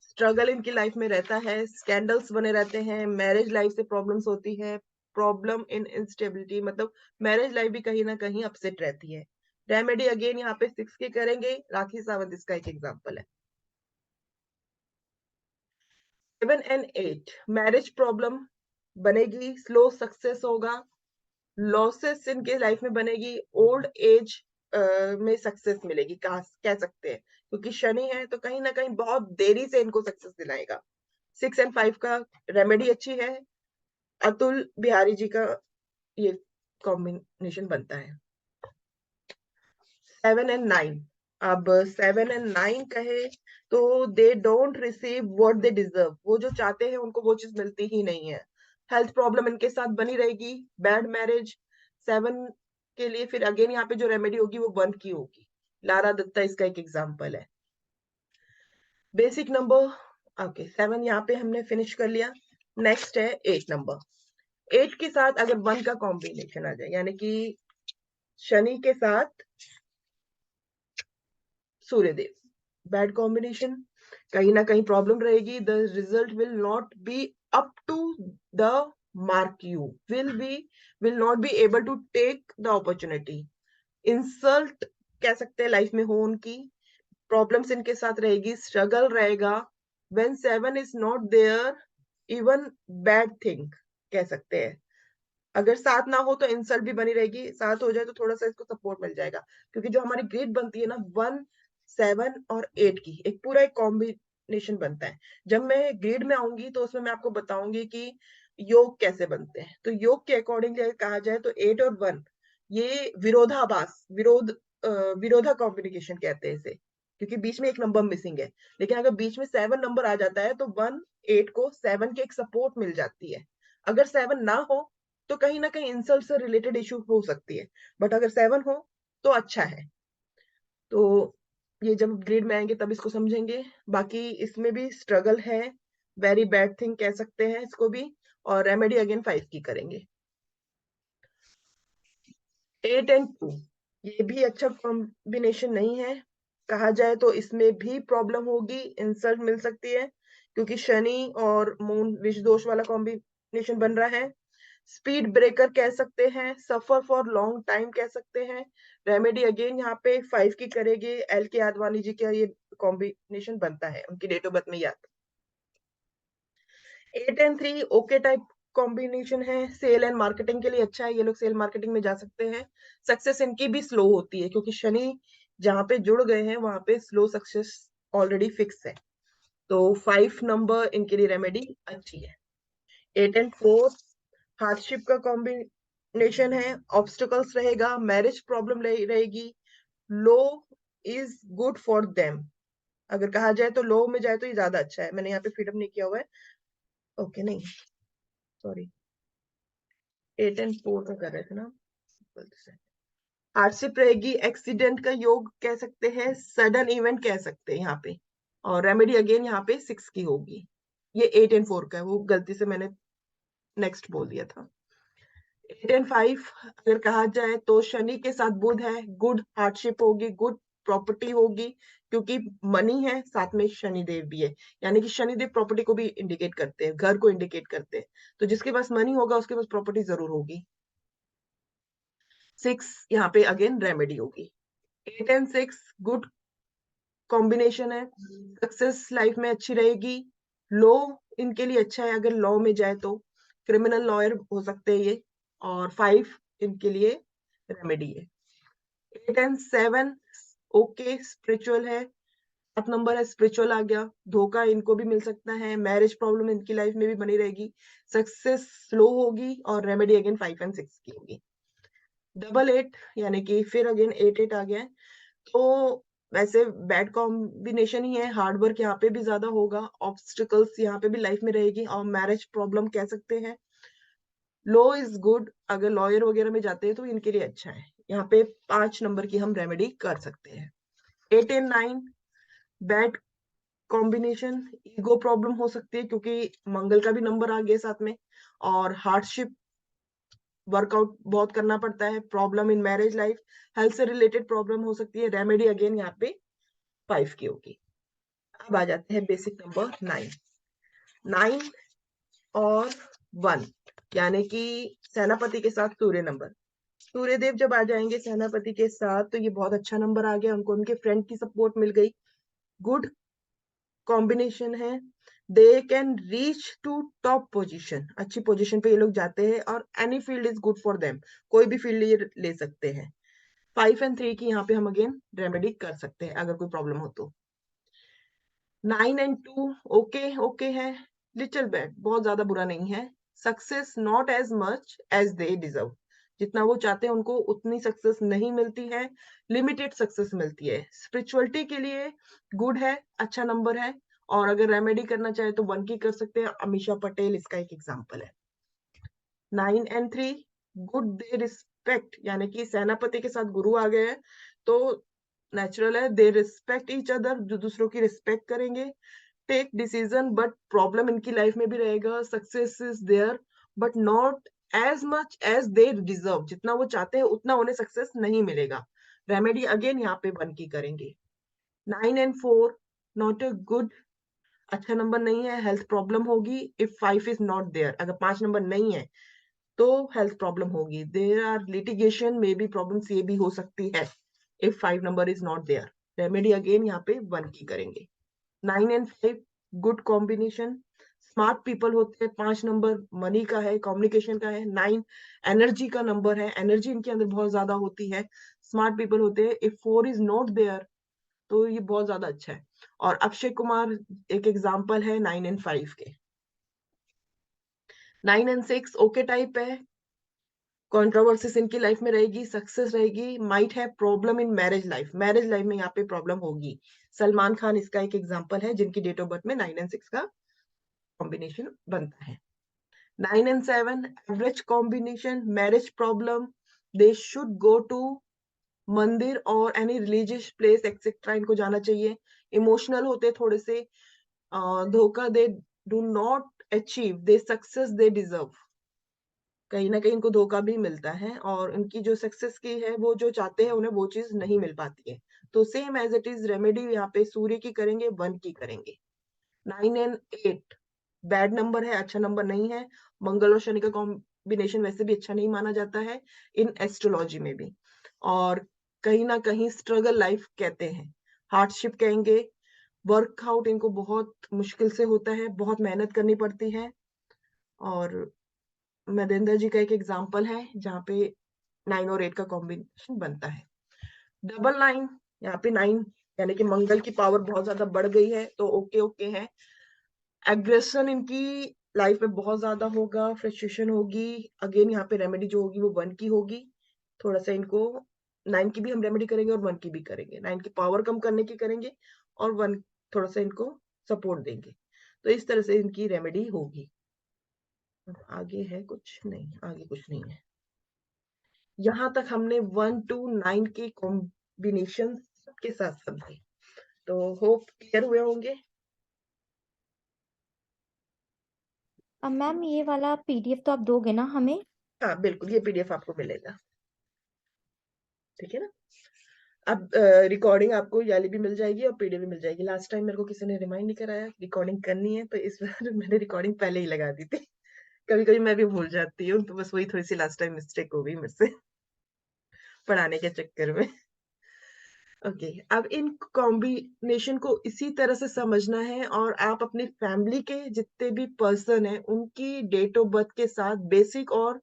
स्ट्रगल इनकी लाइफ में रहता है, स्कैंडल्स बने रहते हैं, मैरिज लाइफ से प्रॉब्लम्स होती है, प्रॉब्लम इन इंस्टेबिलिटी, मतलब मैरिज लाइफ भी कहीं ना कहीं अपसेट रहती है। रेमेडी अगेन यहाँ पे 6 की करेंगे। राखी सावंत इसका एक एग्जाम्पल है। 7 and 8 मैरिज प्रॉब्लम बनेगी, स्लो सक्सेस होगा, लॉसेस इनके लाइफ में बनेगी, ओल्ड एज में सक्सेस मिलेगी, कह सकते हैं, क्योंकि शनि है तो कहीं ना कहीं बहुत देरी से इनको सक्सेस दिलाएगा। 6 and 5 का रेमेडी अच्छी है, अतुल बिहारी जी का ये कॉम्बिनेशन बनता है। 7 and 9, अब 7 and 9 कहे तो they don't receive what they deserve, वो जो चाहते हैं उनको वो चीज मिलती ही नहीं है। हेल्थ प्रॉब्लम इनके साथ बनी रहेगी, बैड मैरिज। 7 के लिए फिर अगेन यहाँ पे जो रेमेडी होगी वो 1 की होगी। लारा दत्ता इसका एक एग्जाम्पल है। बेसिक नंबर ओके 7 यहाँ पे हमने फिनिश कर लिया। नेक्स्ट है 8 नंबर। 8 के साथ अगर 1 का कॉम्बिनेशन आ जाए, यानी कि शनि के साथ सूर्यदेव, बैड कॉम्बिनेशन, कहीं ना कहीं प्रॉब्लम रहेगी। The result will not be up to the mark, you will not be able to take the opportunity. Insult कह सकते हैं लाइफ में हो उनकी, प्रॉब्लम्स इनके साथ रहेगी, स्ट्रगल रहेगा। When 7 is not there, even bad thing कह सकते हैं। अगर 7 ना हो तो इंसल्ट भी बनी रहेगी, 7 हो जाए तो थोड़ा सा इसको सपोर्ट मिल जाएगा, क्योंकि जो हमारी ग्रेड बनती है ना 1, 7 और 8 की, एक पूरा एक कॉम्बिनेशन बनता है। जब मैं ग्रेड में आऊंगी तो उसमें मैं आपको बताऊंगी कि योग कैसे बनते हैं। तो योग के अकॉर्डिंगली अगर कहा जाए तो 8 और 1 ये विरोधा कॉम्बिनेशन कहते हैं इसे, क्योंकि बीच में एक नंबर मिसिंग है। लेकिन अगर बीच में 7 नंबर आ जाता है तो 1, 8 को 7 की एक सपोर्ट मिल जाती है। अगर 7 ना हो तो कहीं ना कहीं इंसल्ट से रिलेटेड इशू हो सकती है, बट अगर 7 हो तो अच्छा है। तो ये जब ग्रेड में आएंगे तब इसको समझेंगे। बाकी इसमें भी स्ट्रगल है, वेरी बैड थिंग कह सकते हैं इसको भी। और रेमेडी अगेन 5 की करेंगे। 8 and 2 ये भी अच्छा कॉम्बिनेशन नहीं है, कहा जाए तो इसमें भी प्रॉब्लम होगी, इंसल्ट मिल सकती है, क्योंकि शनि और मून विष दोष वाला कॉम्बिनेशन बन रहा है। स्पीड ब्रेकर कह सकते हैं, सफर फॉर लॉन्ग टाइम कह सकते हैं। रेमेडी अगेन यहाँ पे 5 की करेंगे। एल के आडवाणी जी का ये कॉम्बिनेशन बनता है, उनकी डेट ऑफ बर्थ में याद। 8 and 3 ओके टाइप कॉम्बिनेशन है, सेल एंड मार्केटिंग के लिए अच्छा है, ये लोग सेल मार्केटिंग में जा सकते हैं। सक्सेस इनकी भी स्लो होती है, क्योंकि शनि जहां पे जुड़ गए हैं वहां पे स्लो सक्सेस ऑलरेडी फिक्स है। तो 5 नंबर इनके लिए रेमेडी अच्छी है। 8 and 4 हार्डशिप का कॉम्बिनेशन है, ऑब्स्टिकल्स रहेगा, मैरिज प्रॉब्लम रहेगी। लो इज गुड फॉर देम, अगर कहा जाए तो लो में जाए तो ये ज्यादा अच्छा है। मैंने यहाँ पे फ्रीडम नहीं किया हुआ है, ओके नहीं सॉरी 8 and 4 का कर रहे थे ना। हार्डशिप रहेगी, एक्सीडेंट का योग कह सकते हैं, सडन इवेंट कह सकते हैं यहाँ पे। और रेमेडी अगेन यहाँ पे 6 की होगी। ये 8 and 4 का है, वो गलती से मैंने नेक्स्ट बोल दिया था। 8 and 5 अगर कहा जाए तो शनि के साथ बुध है, गुड हार्डशिप होगी, गुड प्रॉपर्टी होगी, क्योंकि मनी है साथ में शनिदेव भी है, यानी कि शनिदेव प्रॉपर्टी को भी इंडिकेट करते हैं, घर को इंडिकेट करते हैं। तो जिसके पास मनी होगा उसके पास प्रॉपर्टी जरूर होगी। 6 यहाँ पे अगेन रेमेडी होगी। 8 and 6 गुड कॉम्बिनेशन है, सक्सेस लाइफ में अच्छी रहेगी। लॉ इनके लिए अच्छा है, अगर लॉ में जाए तो क्रिमिनल लॉयर हो सकते हैं ये। और 5 इनके लिए रेमेडी है। 8 and 7 ओके स्पिरिचुअल है, 7 नंबर है, स्पिरिचुअल आ गया, धोखा इनको भी मिल सकता है, मैरिज प्रॉब्लम इनकी लाइफ में भी बनी रहेगी, सक्सेस स्लो होगी, और रेमेडी अगेन 5 and 6 की होगी। 8 यानी कि फिर अगेन 8 आ गया है, तो वैसे बैड कॉम्बिनेशन ही है, हार्ड वर्क यहाँ पे भी ज्यादा होगा, ऑब्स्टिकल्स यहाँ पे भी लाइफ में रहेगी, और मैरिज प्रॉब्लम कह सकते हैं। लो इज गुड, अगर लॉयर वगैरह में जाते हैं तो इनके लिए अच्छा है। यहाँ पे 5 नंबर की हम रेमेडी कर सकते हैं। 8 and 9 bad combination, ego problem हो सकती है, क्योंकि मंगल का भी नंबर आ गया साथ में, और हार्डशिप वर्कआउट बहुत करना पड़ता है, problem in marriage life, health से रिलेटेड प्रॉब्लम हो सकती है। रेमेडी अगेन यहाँ पे 5 की होगी। अब आ जाते हैं बेसिक नंबर 9 और 1, यानी कि सेनापति के साथ सूर्य नंबर। सूर्यदेव जब आ जाएंगे सेनापति के साथ तो ये बहुत अच्छा नंबर आ गया, उनको उनके फ्रेंड की सपोर्ट मिल गई, गुड कॉम्बिनेशन है। They can reach to top position, अच्छी पोजीशन पे ये लोग जाते हैं, और any field is good for them, कोई भी फील्ड ये ले सकते हैं। 5 and 3 की यहाँ पे हम अगेन रेमेडी कर सकते हैं अगर कोई प्रॉब्लम हो तो। 9 and 2 ओके ओके है, लिटिल बैड, बहुत ज्यादा बुरा नहीं है। Success not as much as they deserve, जितना वो चाहते हैं उनको उतनी सक्सेस नहीं मिलती है, लिमिटेड सक्सेस मिलती है। स्पिरिचुअलिटी के लिए गुड है, अच्छा नंबर है, और अगर रेमेडी करना चाहे तो 1 की कर सकते हैं। अमीषा पटेल इसका एक एग्जाम्पल है। 9 and 3 गुड, दे रिस्पेक्ट, यानी कि सेनापति के साथ गुरु आ गए हैं तो नेचुरल है, दे रिस्पेक्ट ईच अदर, जो दूसरों की रिस्पेक्ट करेंगे। टेक डिसीजन, बट प्रॉब्लम इनकी लाइफ में भी रहेगा। Success is there but not as much as they deserve, जितना वो चाहते हैं उतना उन्हें सक्सेस नहीं मिलेगा। रेमेडी अगेन यहाँ पे 1 की करेंगे। 9 and 4 नॉट अ गुड, अच्छा नंबर नहीं है, हेल्थ प्रॉब्लम होगी। इफ 5 इज नॉट देयर, अगर 5 नंबर नहीं है तो हेल्थ प्रॉब्लम होगी। There are litigation, may be problems ये भी हो सकती है if 5 number is not there. Remedy again यहाँ पे 1 की करेंगे। 9 and 5 good combination, smart people होते हैं। 5 नंबर मनी का है, कम्युनिकेशन का है। 9 एनर्जी का नंबर है, एनर्जी इनके अंदर बहुत ज्यादा होती है, स्मार्ट पीपल होते हैं। इफ 4 इज नॉट देयर तो ये बहुत ज्यादा अच्छा है। और अक्षय कुमार एक एग्जाम्पल है 9 and 5 के। 9 and 6 ओके टाइप है, कंट्रोवर्सीज इनकी लाइफ में रहेगी, सक्सेस रहेगी। माइट है problem in marriage life, marriage life में यहाँ पे प्रॉब्लम होगी। सलमान खान इसका एक एग्जांपल है जिनकी डेट ऑफ बर्थ में 9 and 6 का कॉम्बिनेशन बनता है। 9 and 7 average combination, marriage problem, they should go to mandir और एनी रिलीजियस प्लेस एक्सेट्रा, इनको जाना चाहिए। इमोशनल होते थोड़े से, धोखा, they do not achieve they success they deserve, कहीं ना कहीं इनको धोखा भी मिलता है, और उनकी जो सक्सेस की है वो जो चाहते हैं उन्हें वो चीज नहीं मिल पाती है। तो same as it is remedy यहाँ पे सूर्य की करेंगे, 1 की करेंगे। 9 and 8 बैड नंबर है, अच्छा नंबर नहीं है। मंगल और शनि का कॉम्बिनेशन वैसे भी अच्छा नहीं माना जाता है इन एस्ट्रोलॉजी में भी, और कहीं ना कहीं स्ट्रगल लाइफ कहते हैं, हार्डशिप कहेंगे। वर्कआउट इनको बहुत मुश्किल से होता है, बहुत मेहनत करनी पड़ती है। और मदेंद्र जी का एक एग्जाम्पल है जहाँ पे 9 और 8 का कॉम्बिनेशन बनता है। 9 यहाँ पे 9 यानी कि मंगल की पावर बहुत ज्यादा बढ़ गई है तो ओके ओके है। एग्रेशन इनकी लाइफ में बहुत ज्यादा होगा, फ्रस्ट्रेशन होगी। अगेन यहाँ पे रेमेडी जो होगी वो 1 की होगी। थोड़ा सा इनको 9 की भी हम रेमेडी करेंगे और 1 की भी करेंगे। 9 की पावर कम करने की करेंगे और 1 थोड़ा सा इनको सपोर्ट देंगे। तो इस तरह से इनकी रेमेडी होगी। आगे है कुछ नहीं, आगे कुछ नहीं है। यहाँ तक हमने 1 to 9 के कॉम्बिनेशन के साथ समझे, तो होप क्लियर हुए होंगे। अब मैम ये वाला पीडीएफ तो आप दोगे ना हमें? हाँ बिल्कुल, ये पीडीएफ आपको मिलेगा, ठीक है ना। अब रिकॉर्डिंग आपको याली भी मिल जाएगी और पीडीएफ भी मिल जाएगी। लास्ट टाइम मेरे को किसी ने रिमाइंड नहीं कराया रिकॉर्डिंग करनी है, तो इस बार मैंने रिकॉर्डिंग पहले ही लगा दी थी। कभी कभी मैं भी भूल जाती हूँ, तो बस वही थोड़ी सी लास्ट टाइम मिस्टेक हो गई मेरे से पढ़ाने के चक्कर में। ओके अब इन कॉम्बिनेशन को इसी तरह से समझना है, और आप अपनी फैमिली के जितने भी पर्सन हैं उनकी डेट ऑफ बर्थ के साथ बेसिक और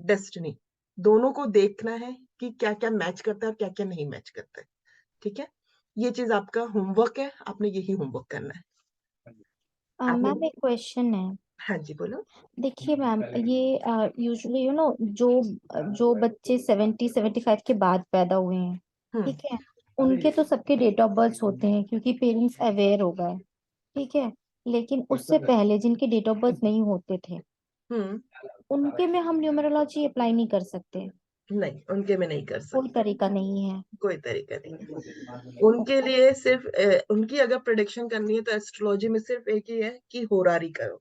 डेस्टिनी दोनों को देखना है कि क्या क्या मैच करता है और क्या क्या नहीं मैच करता है, ठीक है। ये चीज आपका होमवर्क है, आपने यही होमवर्क करना है। आपने मैम एक क्वेश्चन है। हाँ जी बोलो। देखिए मैम, ये यूजुअली जो जो बच्चे 70-75 के बाद पैदा हुए हैं, हम्म ठीक है, उनके तो सबके डेट ऑफ बर्थ होते हैं क्योंकि पेरेंट्स अवेयर हो गए, ठीक है। लेकिन उससे पहले जिनके डेट ऑफ बर्थ नहीं होते थे, हम्म उनके में हम न्यूमरोलॉजी अप्लाई नहीं कर सकते? नहीं, उनके में नहीं कर कोई सकते, तरीका नहीं है? कोई तरीका नहीं है उनके लिए। सिर्फ उनकी अगर प्रेडिक्शन करनी है तो एस्ट्रोलॉजी में सिर्फ एक ही है कि होरारी करो।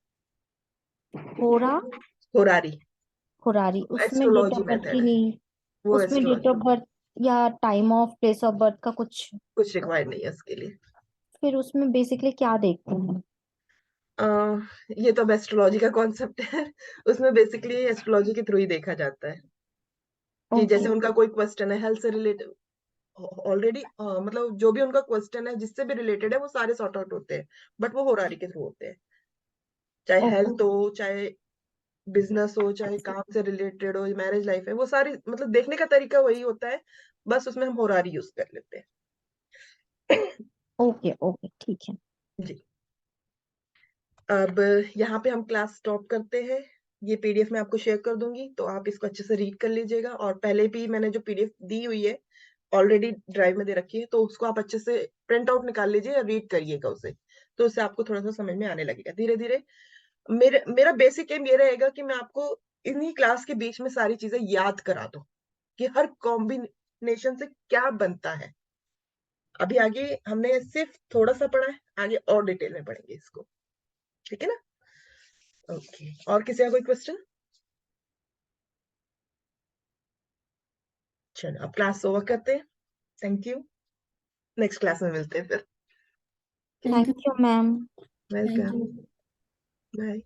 होरा होरारी खुरारी, उसमें date astrology of birth method की है, नहीं? वो उसमें डेट एस्ट्रोलॉजी ऑफ बर्थ या time of place of birth का कुछ? कुछ रिक्वायर्ड नहीं है उसके लिए। फिर उसमें बेसिकली क्या देखते हैं? ये तो अब एस्ट्रोलॉजी का कॉन्सेप्ट है, उसमें बेसिकली एस्ट्रोलॉजी के थ्रू ही देखा जाता है। कि ओके जैसे उनका कोई क्वेश्चन है हेल्थ से रिलेटेड, ऑलरेडी मतलब जो भी उनका क्वेश्चन है जिससे भी रिलेटेड है वो सारे सॉर्ट आउट होते हैं, बट वो होरारी के थ्रू होते हैं, चाहे ओके हेल्थ हो, चाहे बिजनेस हो, चाहे काम से रिलेटेड हो, मैरिज लाइफ है, वो सारी मतलब देखने का तरीका वही होता है, बस उसमें हम होरारी यूज कर लेते हैं। ओके ओके ठीक है। जी, अब यहाँ पे हम क्लास स्टॉप करते हैं। ये पीडीएफ मैं आपको शेयर कर दूंगी, तो आप इसको अच्छे से रीड कर लीजिएगा, और पहले भी मैंने जो पीडीएफ दी हुई है ऑलरेडी ड्राइव में दे रखी है, तो उसको आप अच्छे से प्रिंट आउट निकाल लीजिए और रीड करिएगा उसे, तो उससे आपको थोड़ा सा समझ में आने लगेगा धीरे धीरे। मेरा बेसिक एम ये रहेगा कि मैं आपको इन्हीं क्लास के बीच में सारी चीजें याद करा दूं कि हर कॉम्बिनेशन से क्या बनता है। अभी आगे हमने सिर्फ थोड़ा सा पढ़ा है, आगे और डिटेल में पढ़ेंगे इसको, ठीक है ना? ओके, और किसी का कोई क्वेश्चन? चलो अब क्लास ओवर करते हैं। थैंक यू, नेक्स्ट क्लास में मिलते हैं फिर। Thank thank you ma'am. You. Welcome, bye.